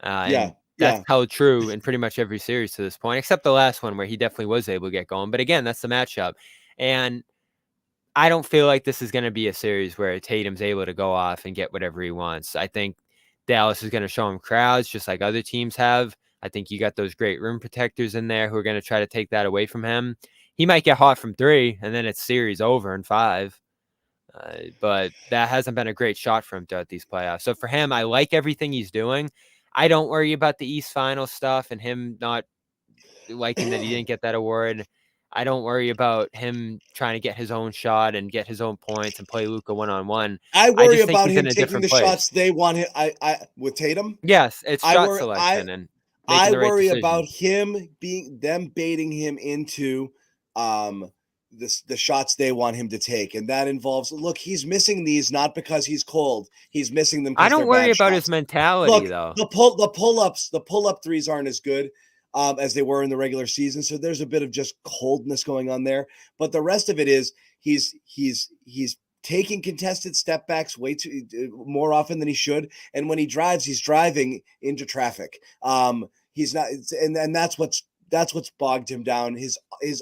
That's held true in pretty much every series to this point, except the last one where he definitely was able to get going. But again, that's the matchup. And I don't feel like this is going to be a series where Tatum's able to go off and get whatever he wants. I think Dallas is going to show him crowds just like other teams have. I think you got those great rim protectors in there who are going to try to take that away from him. He might get hot from 3, and then it's series over in 5. But that hasn't been a great shot for him throughout these playoffs. So for him, I like everything he's doing. I don't worry about the East Final stuff and him not liking that he didn't get that award. I don't worry about him trying to get his own shot and get his own points and play Luka one-on-one. I worry about him taking the shots they want him. I with Tatum. Yes, it's shot selection and I worry about him baiting him into the shots they want him to take, and that involves, look, he's missing these not because he's cold. He's missing them. I don't worry about his mentality, though. The pull-up threes aren't as good as they were in the regular season, so there's a bit of just coldness going on there. But the rest of it is he's taking contested step backs way too more often than he should, and when he drives, he's driving into traffic. He's not, and that's what's bogged him down, his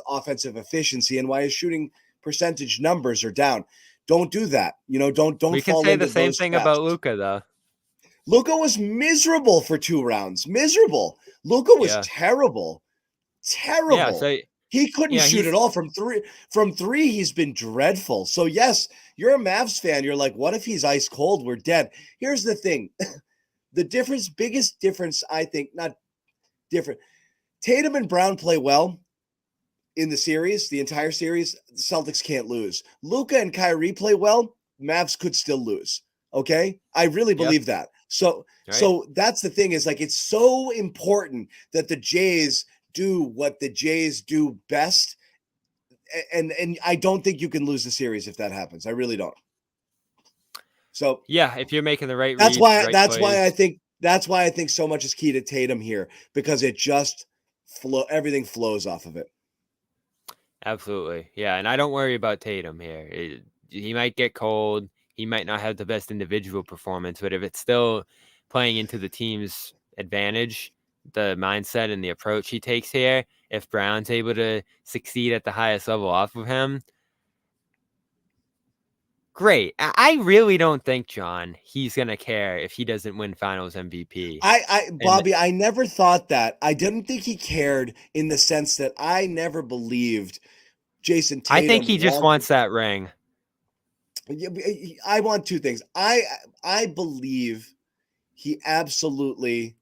offensive efficiency and why his shooting percentage numbers are down. Don't do that. Don't. We can say the same thing about Luka, though. Luka was miserable for 2 rounds. Miserable. Luka was Yeah. terrible. Terrible. Yeah, so He couldn't yeah, shoot he's at all from 3. From 3, he's been dreadful. So yes, you're a Mavs fan. You're like, what if he's ice cold? We're dead. Here's the thing. The biggest difference, I think, not different. Tatum and Brown play well in the series, the entire series. The Celtics can't lose. Luka and Kyrie play well. Mavs could still lose. Okay? I really believe that. So that's the thing, is like, it's so important that the Jays do what the Jays do best. And I don't think you can lose the series if that happens. I really don't. So yeah, if you're making the right that's reads, why right that's why I plays. think so much is key to Tatum here, because it just everything flows off of it. Absolutely. Yeah, and I don't worry about Tatum here. He might get cold. He might not have the best individual performance, but if it's still playing into the team's advantage, the mindset and the approach he takes here, if Brown's able to succeed at the highest level off of him, great. I really don't think, John, he's going to care if he doesn't win Finals MVP. Bobby, I never thought that. I didn't think he cared, in the sense that I never believed Jason Tatum. I think he just wants that ring. I want 2 things. I believe he absolutely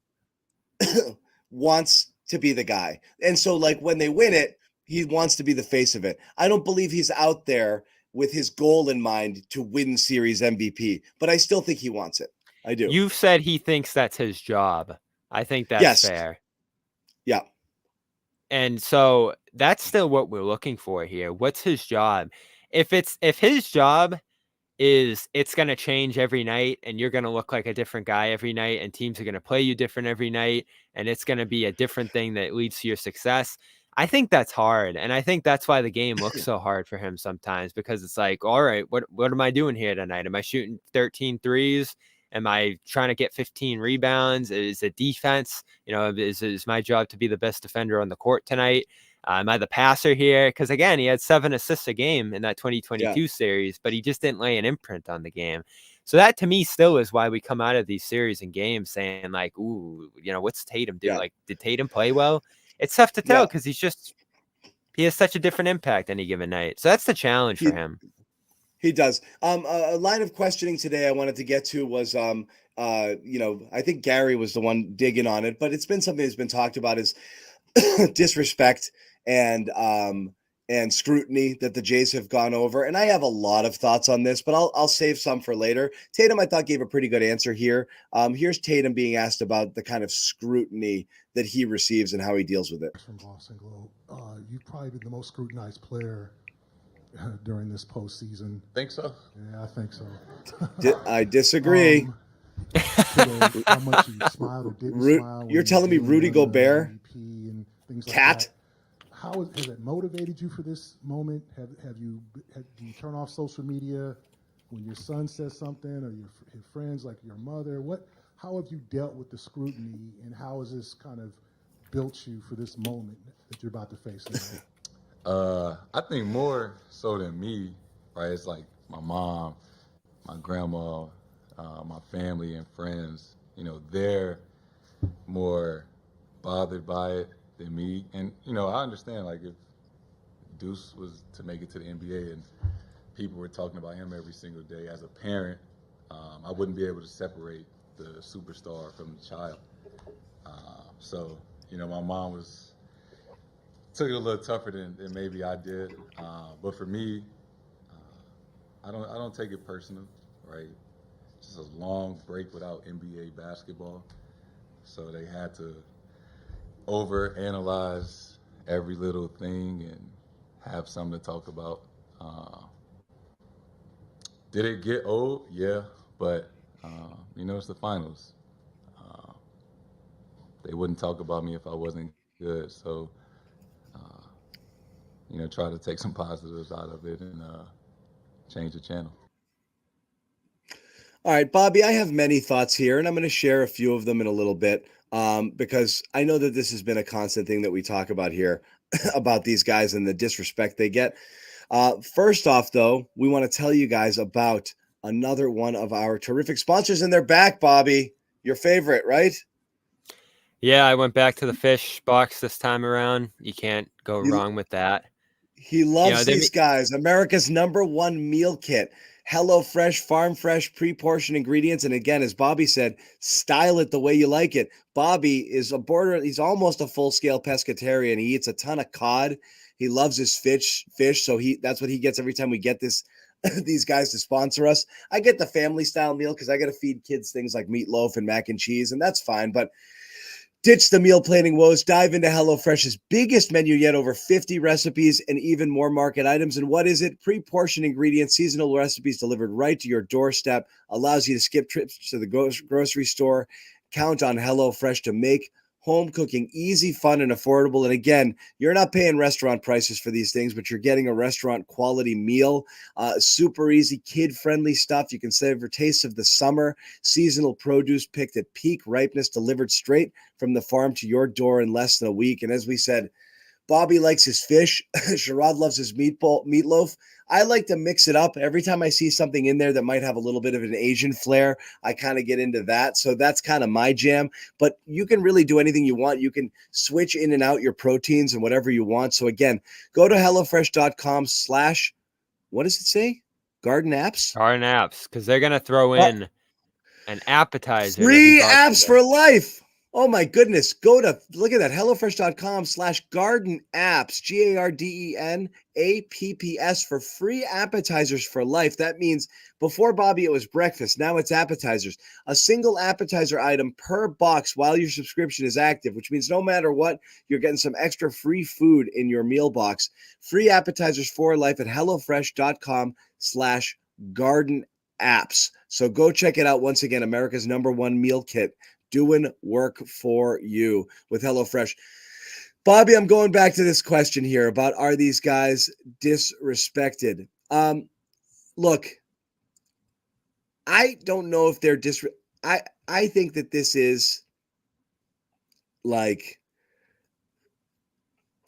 wants to be the guy. And so, like, when they win it, he wants to be the face of it. I don't believe he's out there with his goal in mind to win series MVP, but I still think he wants it. I do. You've said he thinks that's his job. I think that's fair. Yeah. And so that's still what we're looking for here. What's his job? If his job is it's going to change every night and you're going to look like a different guy every night and teams are going to play you different every night and it's going to be a different thing that leads to your success, I think that's hard. And I think that's why the game looks so hard for him sometimes, because it's like, all right, what am I doing here tonight? Am I shooting 13 threes? Am I trying to get 15 rebounds? Is it defense? Is my job to be the best defender on the court tonight? Am I the passer here? Because again, he had 7 assists a game in that 2022 series, but he just didn't lay an imprint on the game. So that to me still is why we come out of these series and games saying like, ooh, what's Tatum do? Like, did Tatum play well? It's tough to tell because he has such a different impact any given night. So that's the challenge for him. He does. A line of questioning today I wanted to get to was, I think Gary was the one digging on it, but it's been something that's been talked about, is disrespect and scrutiny that the Jays have gone over. And I have a lot of thoughts on this, but I'll save some for later. Tatum, I thought, gave a pretty good answer here. Here's Tatum being asked about the kind of scrutiny that he receives and how he deals with it. From Boston Globe, you've probably been the most scrutinized player during this postseason. Think so? Yeah, I think so. I disagree. How much you smiled or didn't smile? You're telling me Rudy Gobert? And things like Cat? that. How has it motivated you for this moment? Do you turn off social media when your son says something, or your friends, like your mother? How have you dealt with the scrutiny, and how has this kind of built you for this moment that you're about to face now? I think more so than me, right? It's like my mom, my grandma, my family and friends. They're more bothered by it than me. And I understand, like, if Deuce was to make it to the NBA and people were talking about him every single day, as a parent, I wouldn't be able to separate the superstar from the child. So my mom took it a little tougher than maybe I did. But for me, I don't take it personal, right? Just a long break without NBA basketball. So they had to overanalyze every little thing and have something to talk about. Did it get old? Yeah, but it's the finals. They wouldn't talk about me if I wasn't good. So, try to take some positives out of it and change the channel. All right, Bobby, I have many thoughts here, and I'm going to share a few of them in a little bit, because I know that this has been a constant thing that we talk about here about these guys and the disrespect they get. First off, though, we want to tell you guys about another one of our terrific sponsors, and they're back, Bobby. your favorite, right? Yeah, I went back to the fish box this time around. You can't go You- wrong with that. He loves they these guys. America's #1 meal kit. HelloFresh, farm fresh, pre-portioned ingredients. And again, as Bobby said, style it the way you like it. Bobby is he's almost a full-scale pescatarian. He eats a ton of cod. He loves his fish. So that's what he gets every time we get this these guys to sponsor us. I get the family style meal because I got to feed kids things like meatloaf and mac and cheese, and that's fine. But ditch the meal planning woes. Dive into HelloFresh's biggest menu yet, over 50 recipes and even more market items. And what is it? Pre-portioned ingredients, seasonal recipes delivered right to your doorstep. Allows you to skip trips to the grocery store. Count on HelloFresh to make home cooking easy, fun, and affordable. And again, you're not paying restaurant prices for these things, but you're getting a restaurant quality meal. Super easy, kid-friendly stuff. You can savor tastes of the summer. Seasonal produce picked at peak ripeness, delivered straight from the farm to your door in less than a week. And as we said, Bobby likes his fish. Sherrod loves his meatloaf. I like to mix it up. Every time I see something in there that might have a little bit of an Asian flair, I kind of get into that. So that's kind of my jam. But you can really do anything you want. You can switch in and out your proteins and whatever you want. So again, go to HelloFresh.com/ what does it say? Garden apps? Garden apps, because they're gonna throw in an appetizer. to Free be apps bartender. for life. Oh my goodness. Look at that. HelloFresh.com/garden apps, GARDENAPPS, for free appetizers for life. That means before Bobby, it was breakfast. Now it's appetizers. A single appetizer item per box while your subscription is active, which means no matter what, you're getting some extra free food in your meal box. Free appetizers for life at HelloFresh.com/garden apps. So go check it out. Once again, America's #1 meal kit, doing work for you with HelloFresh. Bobby, I'm going back to this question here about, are these guys disrespected? Look, I don't know if they're I think that this is like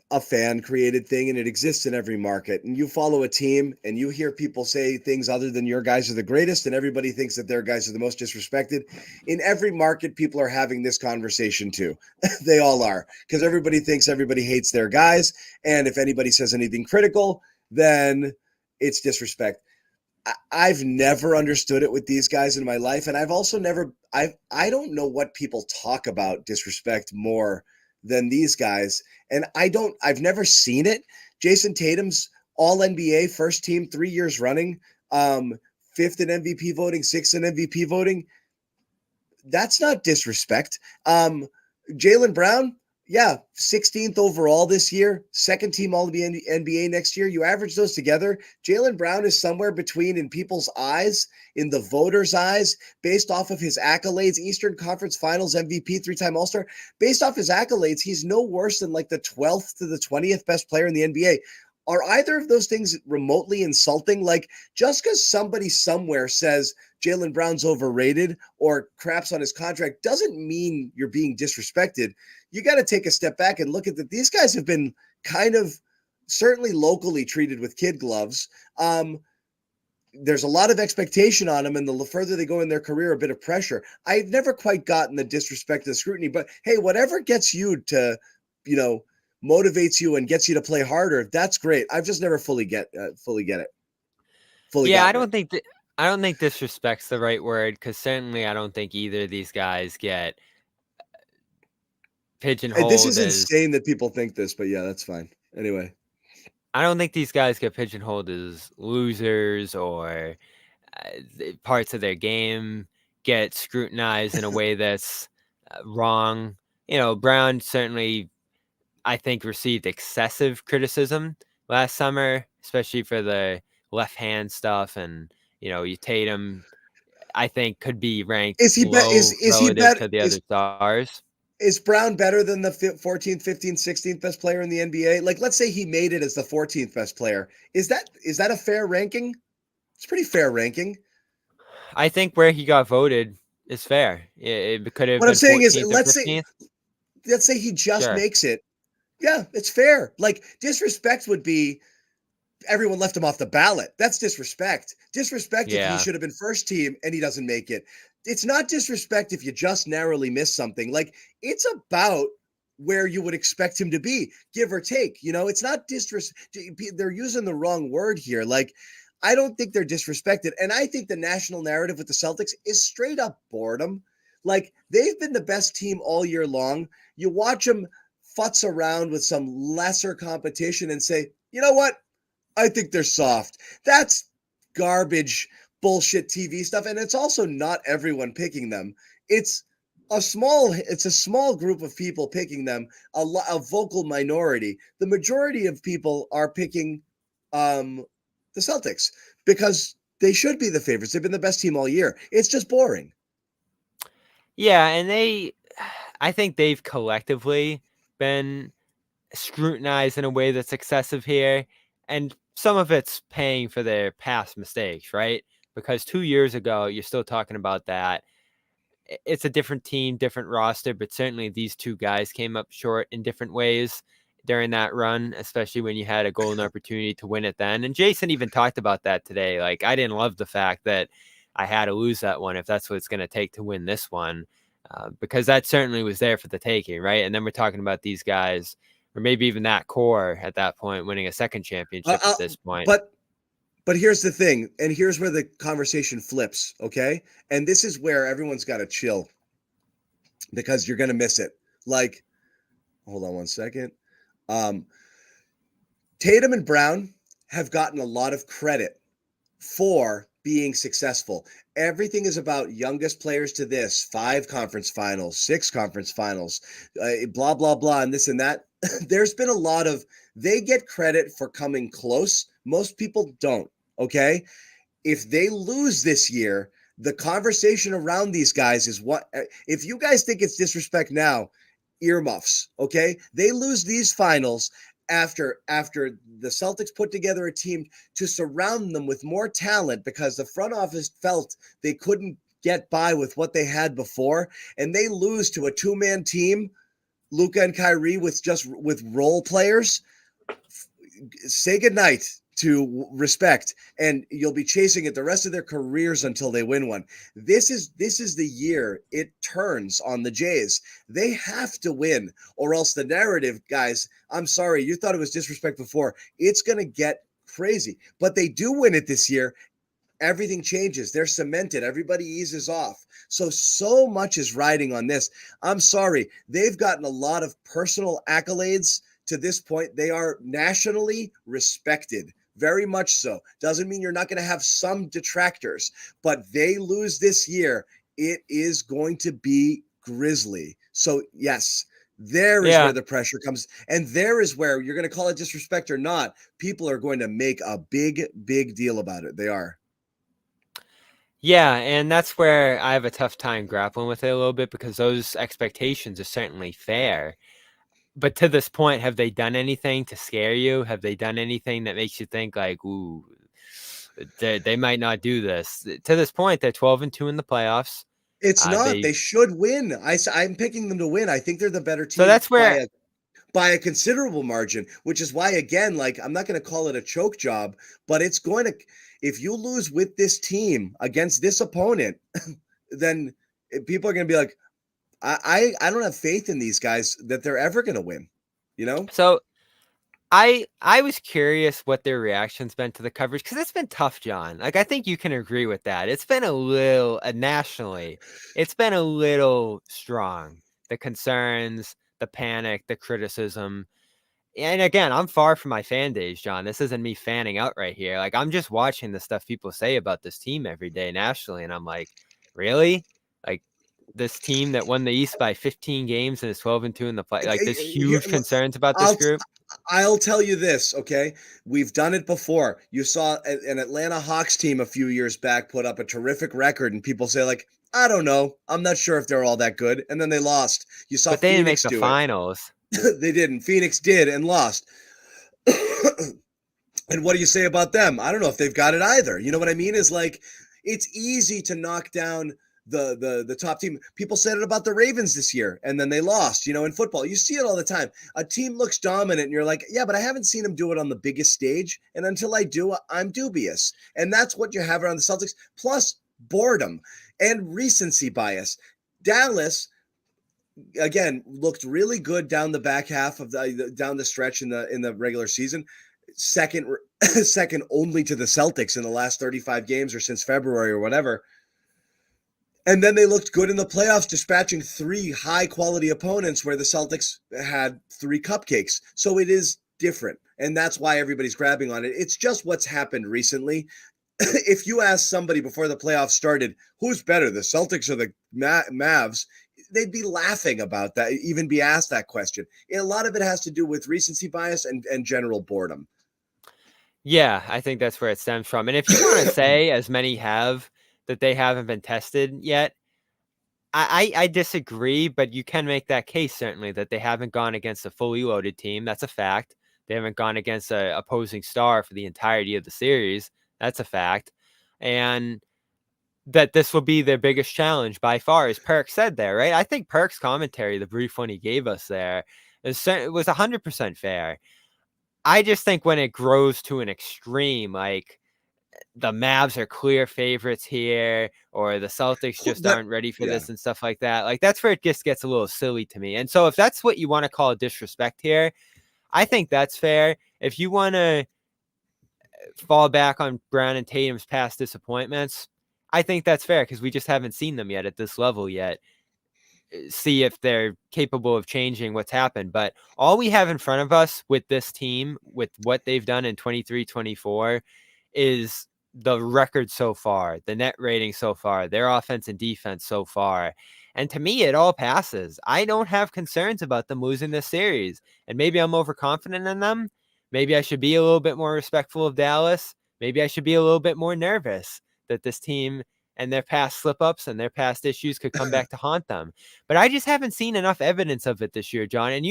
a fan created thing, and it exists in every market. And you follow a team and you hear people say things other than your guys are the greatest, and everybody thinks that their guys are the most disrespected. In every market, people are having this conversation too. They all are, because everybody thinks everybody hates their guys. And if anybody says anything critical, then it's disrespect. I've never understood it with these guys in my life. And I've also I don't know what people talk about disrespect more than these guys. And I've never seen it. Jason Tatum's all NBA first team, 3 years running, 5th in MVP voting, 6th in MVP voting. That's not disrespect. Jaylen Brown, 16th overall this year, second team all NBA next year. You average those together, Jaylen Brown is somewhere between, in people's eyes, in the voters' eyes, based off of his accolades, Eastern Conference Finals MVP, 3-time All-Star, based off his accolades, he's no worse than like the 12th to the 20th best player in the NBA. Are either of those things remotely insulting? Like, just because somebody somewhere says Jaylen Brown's overrated or craps on his contract doesn't mean you're being disrespected. You got to take a step back and look at that. These guys have been kind of certainly locally treated with kid gloves. There's a lot of expectation on them, and the further they go in their career, a bit of pressure. I've never quite gotten the disrespect and scrutiny, but hey, whatever gets you to, motivates you and gets you to play harder, that's great. I've just never fully get it. I don't think disrespect's the right word, because certainly I don't think either of these guys get pigeonholed. This is insane that people think this, but yeah, that's fine. Anyway, I don't think these guys get pigeonholed as losers, or parts of their game get scrutinized in a way that's wrong. Brown certainly, I think, received excessive criticism last summer, especially for the left hand stuff. And, Tatum, I think, could be ranked low relative to the other stars. Is Brown better than the 14th, 15th, 16th best player in the NBA? Like, let's say he made it as the 14th best player. Is that a fair ranking? It's a pretty fair ranking. I think where he got voted is fair. It could have. What been I'm saying is, 14th or let's say he just makes it. Yeah, it's fair. Like, disrespect would be everyone left him off the ballot. That's disrespect. Disrespect if he should have been first team and he doesn't make it. it's not disrespect if you just narrowly miss something. Like, it's about where you would expect him to be, give or take. It's not disrespect. They're using the wrong word here. Like, I don't think they're disrespected. And I think the national narrative with the Celtics is straight up boredom. Like, they've been the best team all year long. You watch them futz around with some lesser competition and say, you know what? I think they're soft. That's garbage, bullshit TV stuff. And it's also not everyone picking them. It's a small group of people picking them, a vocal minority. The majority of people are picking the Celtics because they should be the favorites. They've been the best team all year. It's just boring. Yeah, and I think they've collectively been scrutinized in a way that's excessive here, and some of it's paying for their past mistakes, right? Because 2 years ago, you're still talking about that. It's a different team, different roster, but certainly these two guys came up short in different ways during that run, especially when you had a golden opportunity to win it then. And Jason even talked about that today. Like, I didn't love the fact that I had to lose that one if that's what it's going to take to win this one, because that certainly was there for the taking, right? And then we're talking about these guys, or maybe even that core at that point, winning a second championship at this point. But here's the thing, and here's where the conversation flips, okay? And this is where everyone's got to chill because you're going to miss it. Like, hold on one second. Tatum and Brown have gotten a lot of credit for being successful. Everything is about youngest players to this, 5 conference finals, 6 conference finals, blah, blah, blah, and this and that. There's been a lot of, they get credit for coming close. Most people don't, okay? If they lose this year, the conversation around these guys is what, if you guys think it's disrespect now, earmuffs, okay? They lose these finals after the Celtics put together a team to surround them with more talent because the front office felt they couldn't get by with what they had before, and they lose to a 2-man team, Luka and Kyrie with role players. Say goodnight to respect, and you'll be chasing it the rest of their careers until they win one. This is the year it turns on the Jays. They have to win, or else the narrative, guys, I'm sorry, you thought it was disrespect before. It's going to get crazy. But they do win it this year. Everything changes. They're cemented. Everybody eases off. So much is riding on this. I'm sorry. They've gotten a lot of personal accolades to this point. They are nationally respected. Very much so. Doesn't mean you're not going to have some detractors, but they lose this year. It is going to be grisly. So yes, there is where the pressure comes. And there is where you're going to call it disrespect or not. People are going to make a big, big deal about it. They are. Yeah, and that's where I have a tough time grappling with it a little bit because those expectations are certainly fair. But to this point, have they done anything to scare you? Have they done anything that makes you think like, ooh, they might not do this? To this point, they're 12-2 in the playoffs. It's not. They should win. I'm picking them to win. I think they're the better team. So that's where by a considerable margin, which is why, again, like, I'm not going to call it a choke job, but it's going to, if you lose with this team against this opponent, then people are going to be like, I don't have faith in these guys that they're ever going to win, you know? So I was curious what their reaction's been to the coverage because it's been tough, John. Like, I think you can agree with that. It's been a little nationally, it's been a little strong. The concerns, the panic, the criticism. And again, I'm far from my fan days, John. This isn't me fanning out right here. Like, I'm just watching the stuff people say about this team every day nationally. And I'm like, really? Like, this team that won the East by 15 games and is 12-2 in the play, like, there's huge concerns about this group. I'll tell you this, okay? We've done it before. You saw an Atlanta Hawks team a few years back put up a terrific record, and people say, like, I don't know. I'm not sure if they're all that good. And then they lost. You saw but they Phoenix didn't make the finals. They didn't. Phoenix did and lost. And what do you say about them? I don't know if they've got it either. You know what I mean? Is like, it's easy to knock down the top team. People said it about the Ravens this year, and then they lost, you know, in football. You see it all the time. A team looks dominant, and you're like, yeah, but I haven't seen them do it on the biggest stage. And until I do, I'm dubious. And that's what you have around the Celtics. Plus, boredom. and recency bias. Dallas, again, looked really good down the back half of down the stretch in the regular season. Second only to the Celtics in the last 35 games or since February or whatever. And then they looked good in the playoffs, dispatching 3 high-quality opponents where the Celtics had 3 cupcakes. So it is different, and that's why everybody's grabbing on it. It's just what's happened recently. If you ask somebody before the playoffs started, who's better, the Celtics or the Mavs, they'd be laughing about that, even be asked that question. A lot of it has to do with recency bias and general boredom. Yeah, I think that's where it stems from. And if you want to say, as many have, that they haven't been tested yet, I disagree, but you can make that case, certainly, that they haven't gone against a fully loaded team. That's a fact. They haven't gone against an opposing star for the entirety of the series. That's a fact. And that this will be their biggest challenge by far, as Perk said there, right? I think Perk's commentary, the brief one he gave us there, was 100% fair. I just think when it grows to an extreme, like the Mavs are clear favorites here, or the Celtics just aren't ready for this and stuff like that. Like, that's where it just gets a little silly to me. And so if that's what you want to call disrespect here, I think that's fair. If you want to fall back on Brown and Tatum's past disappointments, I think that's fair because we just haven't seen them yet at this level yet. See if they're capable of changing what's happened. But all we have in front of us with this team, with what they've done in 23-24, is the record so far, the net rating so far, their offense and defense so far. And to me, it all passes. I don't have concerns about them losing this series. And maybe I'm overconfident in them. Maybe I should be a little bit more respectful of Dallas. Maybe I should be a little bit more nervous that this team and their past slip-ups and their past issues could come back to haunt them. But I just haven't seen enough evidence of it this year, John. And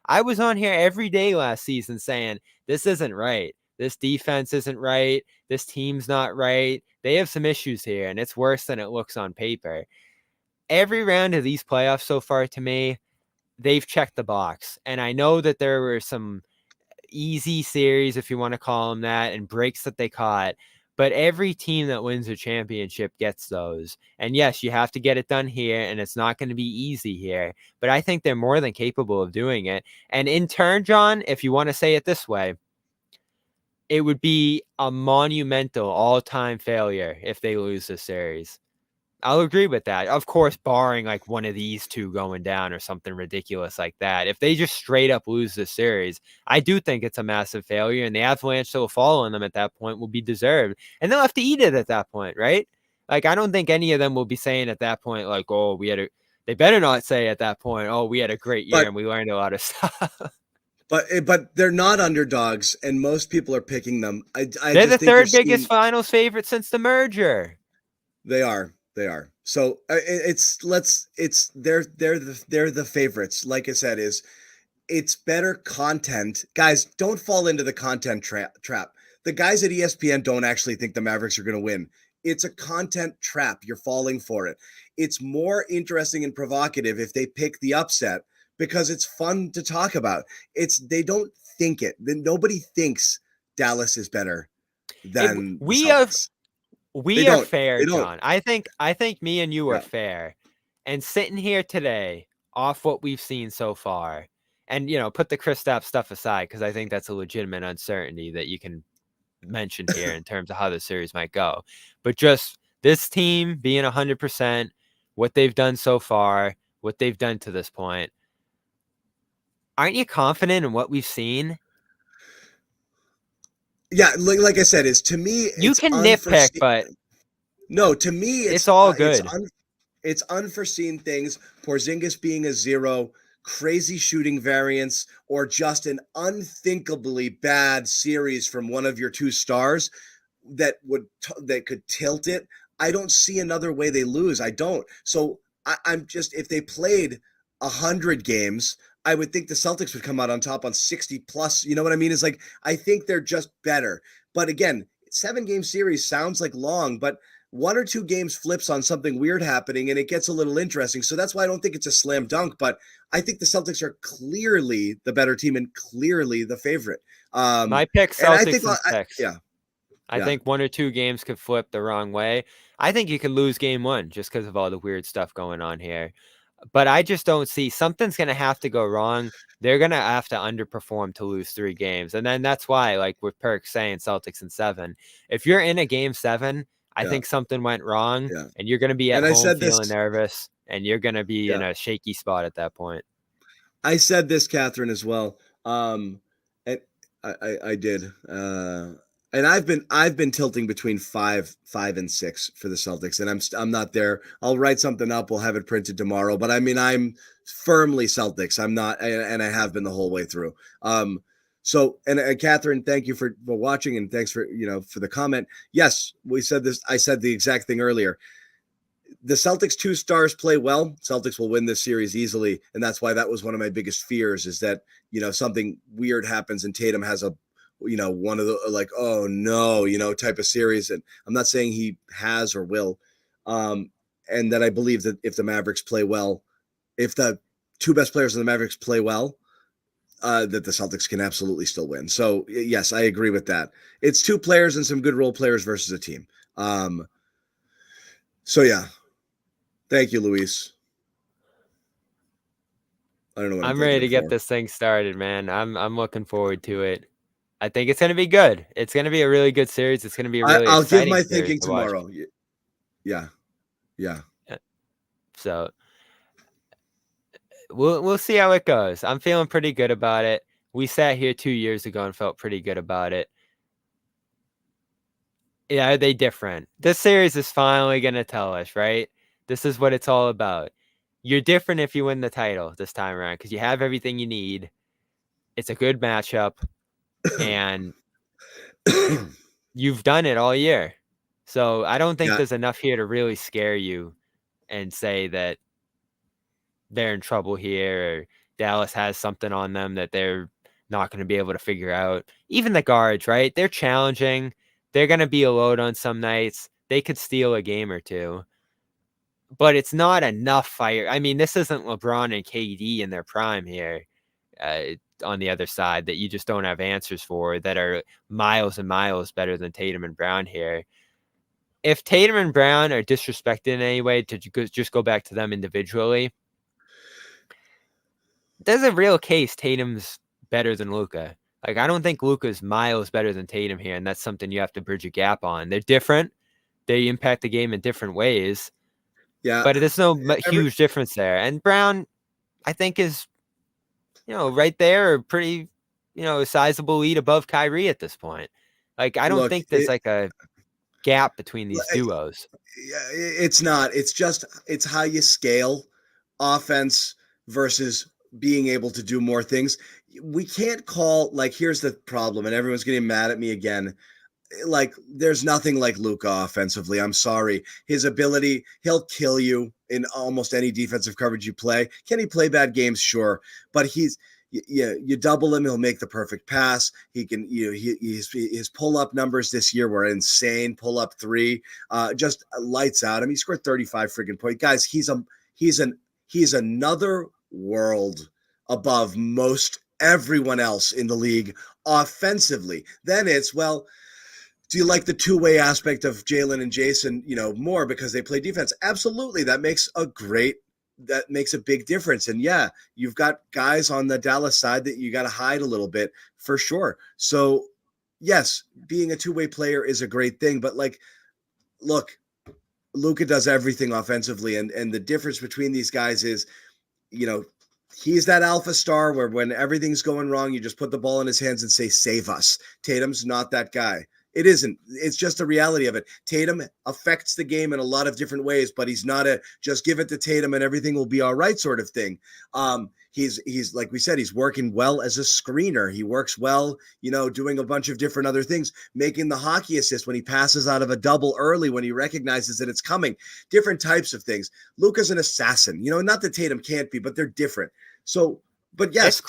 I was on here every day last season saying, this isn't right. This defense isn't right. This team's not right. They have some issues here, and it's worse than it looks on paper. Every round of these playoffs so far, to me, they've checked the box. And I know that there were some easy series, if you want to call them that, and breaks that they caught. But every team that wins a championship gets those. And yes, you have to get it done here, and it's not going to be easy here. But I think they're more than capable of doing it. And in turn, John, if you want to say it this way, it would be a monumental all-time failure if they lose this series. I'll agree with that. Of course, barring like one of these two going down or something ridiculous like that. If they just straight up lose this series, I do think it's a massive failure, and the avalanche that will fall on them at that point will be deserved. And they'll have to eat it at that point, right? Like, I don't think any of them will be saying at that point, like, oh, they better not say at that point, oh, we had a great year and we learned a lot of stuff. But they're not underdogs, and most people are picking them. They're the third biggest finals favorite since the merger. They are. So they're the favorites. Like I said, it's better content. Guys, don't fall into the content trap. The guys at ESPN don't actually think the Mavericks are going to win. It's a content trap. You're falling for it. It's more interesting and provocative if they pick the upset because it's fun to talk about. They don't think it. Nobody thinks Dallas is better than we the have. Celtics. We are fair, John. I think me and you are fair. And sitting here today, off what we've seen so far, and put the Kristaps stuff aside because I think that's a legitimate uncertainty that you can mention here in terms of how the series might go. But just this team being 100%, what they've done so far, what they've done to this point, aren't you confident in what we've seen? Yeah, like I said, to me, you can nitpick, but no, to me, it's all good. It's unforeseen things. Porzingis being a 0, crazy shooting variance, or just an unthinkably bad series from one of your 2 stars that could tilt it. I don't see another way they lose. I don't. So I'm just, if they played 100 games, I would think the Celtics would come out on top on 60 plus. You know what I mean? It's like, I think they're just better. But again, 7-game series sounds like long, but 1 or 2 games flips on something weird happening and it gets a little interesting. So that's why I don't think it's a slam dunk, but I think the Celtics are clearly the better team and clearly the favorite. My pick, Celtics and 6. Yeah. I think 1 or 2 games could flip the wrong way. I think you could lose game 1 just because of all the weird stuff going on here. But I just don't see something's going to have to go wrong. They're going to have to underperform to lose 3 games. And then that's why, like with Perk saying Celtics in 7, if you're in a game 7, I think something went wrong and you're going to be at home feeling nervous and you're going to be in a shaky spot at that point. I said this, Catherine, as well. And I did. And I've been tilting between 5 and 6 for the Celtics, and I'm not there. I'll write something up. We'll have it printed tomorrow. But I mean, I'm firmly Celtics. I'm not, and I have been the whole way through. So, Catherine, thank you for watching, and thanks for for the comment. Yes, we said this. I said the exact thing earlier. The Celtics 2 stars play well. Celtics will win this series easily, and that's why that was one of my biggest fears. Is that something weird happens and Tatum has a one of the like, oh no, type of series. And I'm not saying he has or will. And that I believe that if the Mavericks play well, if the 2 best players in the Mavericks play well, that the Celtics can absolutely still win. So yes, I agree with that. It's 2 players and some good role players versus a team. So yeah, thank you, Luis. I don't know. I'm ready to get this thing started, man. I'm looking forward to it. I think it's going to be good. It's going to be a really good series. It's going to be a really I'll exciting give my series thinking to watch. tomorrow. Yeah. So we'll see how it goes. I'm feeling pretty good about it. We sat here 2 years ago and felt pretty good about it. Yeah, are they different? This series is finally going to tell us, right? This is what it's all about. You're different if you win the title this time around because you have everything you need. It's a good matchup, and you've done it all year. So I don't think there's enough here to really scare you and say that they're in trouble here or Dallas has something on them that they're not going to be able to figure out. Even the guards, right? They're challenging. They're going to be a load on some nights. They could steal a game or 2. But it's not enough fire. I mean, this isn't LeBron and KD in their prime here on the other side that you just don't have answers for that are miles and miles better than Tatum and Brown here. If Tatum and Brown are disrespected in any way, to just go back to them individually, there's a real case Tatum's better than Luka. Like, I don't think Luka's miles better than Tatum here, and that's something you have to bridge a gap on. They're different. They impact the game in different ways. Yeah. But there's no huge difference there. And Brown, I think, is, right there, or pretty, a sizable lead above Kyrie at this point. Like, I don't think there's like a gap between these duos. It's not. It's how you scale offense versus being able to do more things. We can't call, like, here's the problem, and everyone's getting mad at me again. Like, there's nothing like Luka offensively. I'm sorry. His ability, he'll kill you in almost any defensive coverage you play. Can he play bad games? Sure. But you double him, he'll make the perfect pass. He can, his pull-up numbers this year were insane. Pull-up 3, just lights out. I mean, he scored 35 friggin' points. Guys, he's another world above most everyone else in the league offensively. Then it's, well, do you like the two-way aspect of Jalen and Jason, more because they play defense? Absolutely. That makes a big difference. And yeah, you've got guys on the Dallas side that you got to hide a little bit for sure. So yes, being a two-way player is a great thing, but like, look, Luka does everything offensively. And the difference between these guys is, he's that alpha star where when everything's going wrong, you just put the ball in his hands and say, save us. Tatum's not that guy. It isn't. It's just the reality of it. Tatum affects the game in a lot of different ways, but he's not a just give it to Tatum and everything will be all right sort of thing. He's like we said, he's working well as a screener. He works well, doing a bunch of different other things, making the hockey assist when he passes out of a double early when he recognizes that it's coming. Different types Mm-hmm. things. Luka's an assassin. Not that Tatum can't be, but they're different. So, but yes,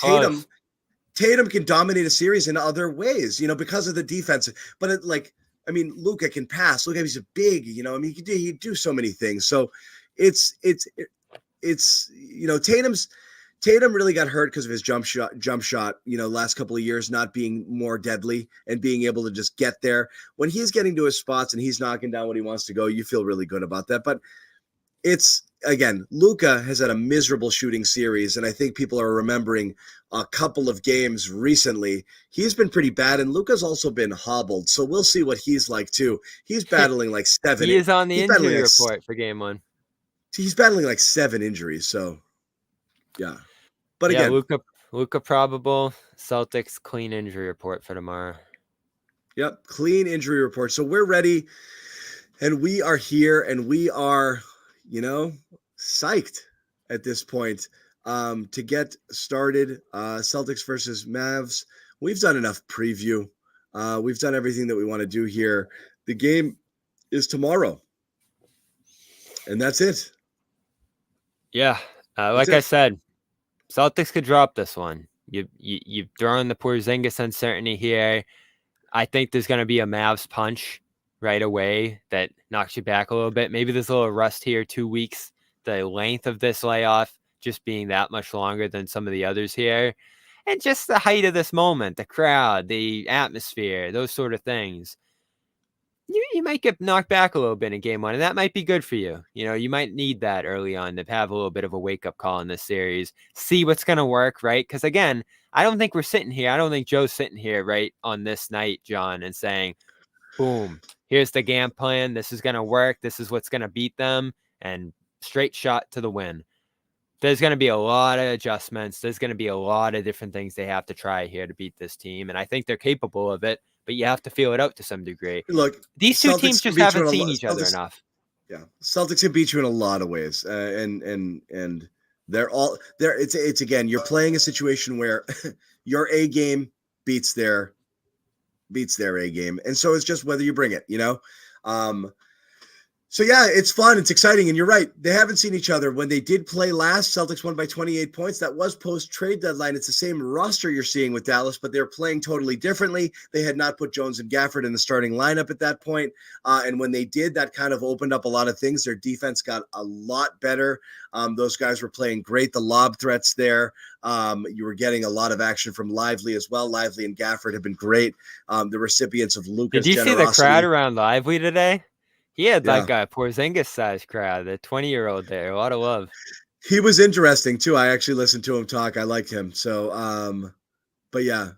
Tatum can dominate a series in other ways, because of the defense. But Luka can pass. Look, he's big, he can do so many things. So it's Tatum's Tatum really got hurt because of his jump shot, last couple of years not being more deadly and being able to just get there. When he's getting to his spots and he's knocking down what he wants to go, you feel really good about that. But it's, again, Luka has had a miserable shooting series, and I think people are remembering a couple of games recently. He's been pretty bad, and Luka's also been hobbled, so we'll see what he's like too. He's battling like 7. He is on the injury report for game 1. He's battling like 7 injuries, so yeah. But again, Luka probable. Celtics clean injury report for tomorrow. Yep, clean injury report. So we're ready, and we are here, and we are, psyched at this point to get started. Celtics versus Mavs. We've done enough preview. We've done everything that we want to do here. The game is tomorrow, and that's it. Yeah, like I said, Celtics could drop this one. You've thrown the Porzingis uncertainty here. I think there's going to be a Mavs punch right away that knocks you back a little bit. Maybe there's a little rust here, 2 weeks. The length of this layoff just being that much longer than some of the others here. And just the height of this moment, the crowd, the atmosphere, those sort of things. You might get knocked back a little bit in game 1, and that might be good for you. You might need that early on to have a little bit of a wake-up call in this series. See what's going to work, right? Because, again, I don't think we're sitting here. I don't think Joe's sitting here right on this night, John, and saying, boom, here's the game plan. This is going to work. This is what's going to beat them, and straight shot to the win. There's going to be a lot of adjustments. There's going to be a lot of different things they have to try here to beat this team, and I think they're capable of it. But you have to feel it out to some degree. Look, these two teams just haven't seen each other enough. Yeah, Celtics can beat you in a lot of ways, and they're all there. It's again, you're playing a situation where your A game beats their A game, and so it's just whether you bring it. So yeah, it's fun. It's exciting. And you're right. They haven't seen each other. When they did play last, Celtics won by 28 points. That was post-trade deadline. It's the same roster you're seeing with Dallas, but they're playing totally differently. They had not put Jones and Gafford in the starting lineup at that point. And when they did, that kind of opened up a lot of things. Their defense got a lot better. Those guys were playing great. The lob threats there. You were getting a lot of action from Lively as well. Lively and Gafford have been great. The recipients of Luka's generosity. Did you see the crowd around Lively today? He had like Yeah. a Porzingis-sized crowd, the 20-year-old there. A lot of love. He was interesting too. I actually listened to him talk. I liked him. So, but yeah.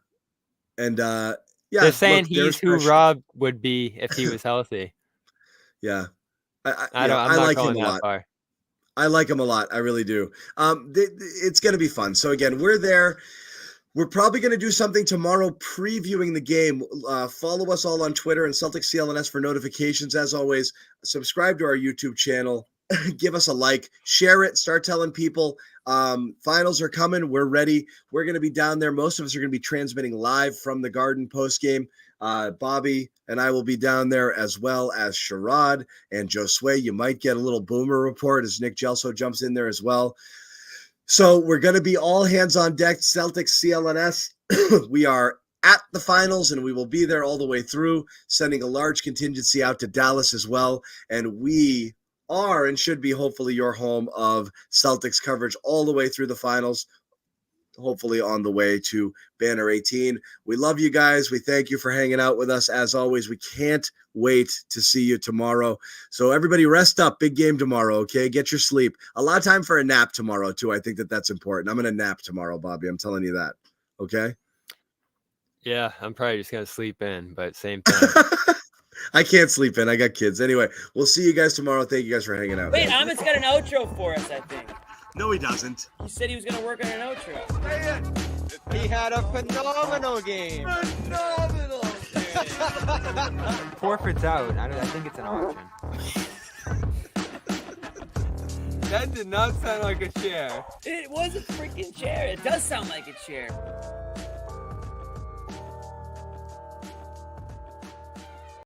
And yeah. They're saying look, he's there's who pressure. Rob would be if he was healthy. Yeah. I'm I not like going him a that lot. far. I like him a lot. I really do. It's going to be fun. So again, we're there. We're probably going to do something tomorrow previewing the game. Follow us all on Twitter and Celtics CLNS for notifications. As always, subscribe to our YouTube channel. Give us a like. Share it. Start telling people. Finals are coming. We're ready. We're going to be down there. Most of us are going to be transmitting live from the Garden postgame. Bobby and I will be down there, as well as Sherrod and Josue. You might get a little Boomer report as Nick Gelso jumps in there as well. So we're going to be all hands on deck, Celtics CLNS. We are at the finals, and we will be there all the way through, sending a large contingency out to Dallas as well. And we are and should be hopefully your home of Celtics coverage all the way through the finals, hopefully on the way to Banner 18. We love you guys. We thank you for hanging out with us. As always, we can't wait to see you tomorrow. So everybody rest up. Big game tomorrow, okay? Get your sleep. A lot of time for a nap tomorrow, too. I think that's important. I'm going to nap tomorrow, Bobby. I'm telling you that, okay? Yeah, I'm probably just going to sleep in, but same thing. I can't sleep in. I got kids. Anyway, we'll see you guys tomorrow. Thank you guys for hanging out. Wait, Amit's got an outro for us, I think. No, he doesn't. He said he was going to work on an outro. He had a phenomenal game. Phenomenal. Forfeit's out. I think it's an auction. That did not sound like a chair. It was a freaking chair. It does sound like a chair.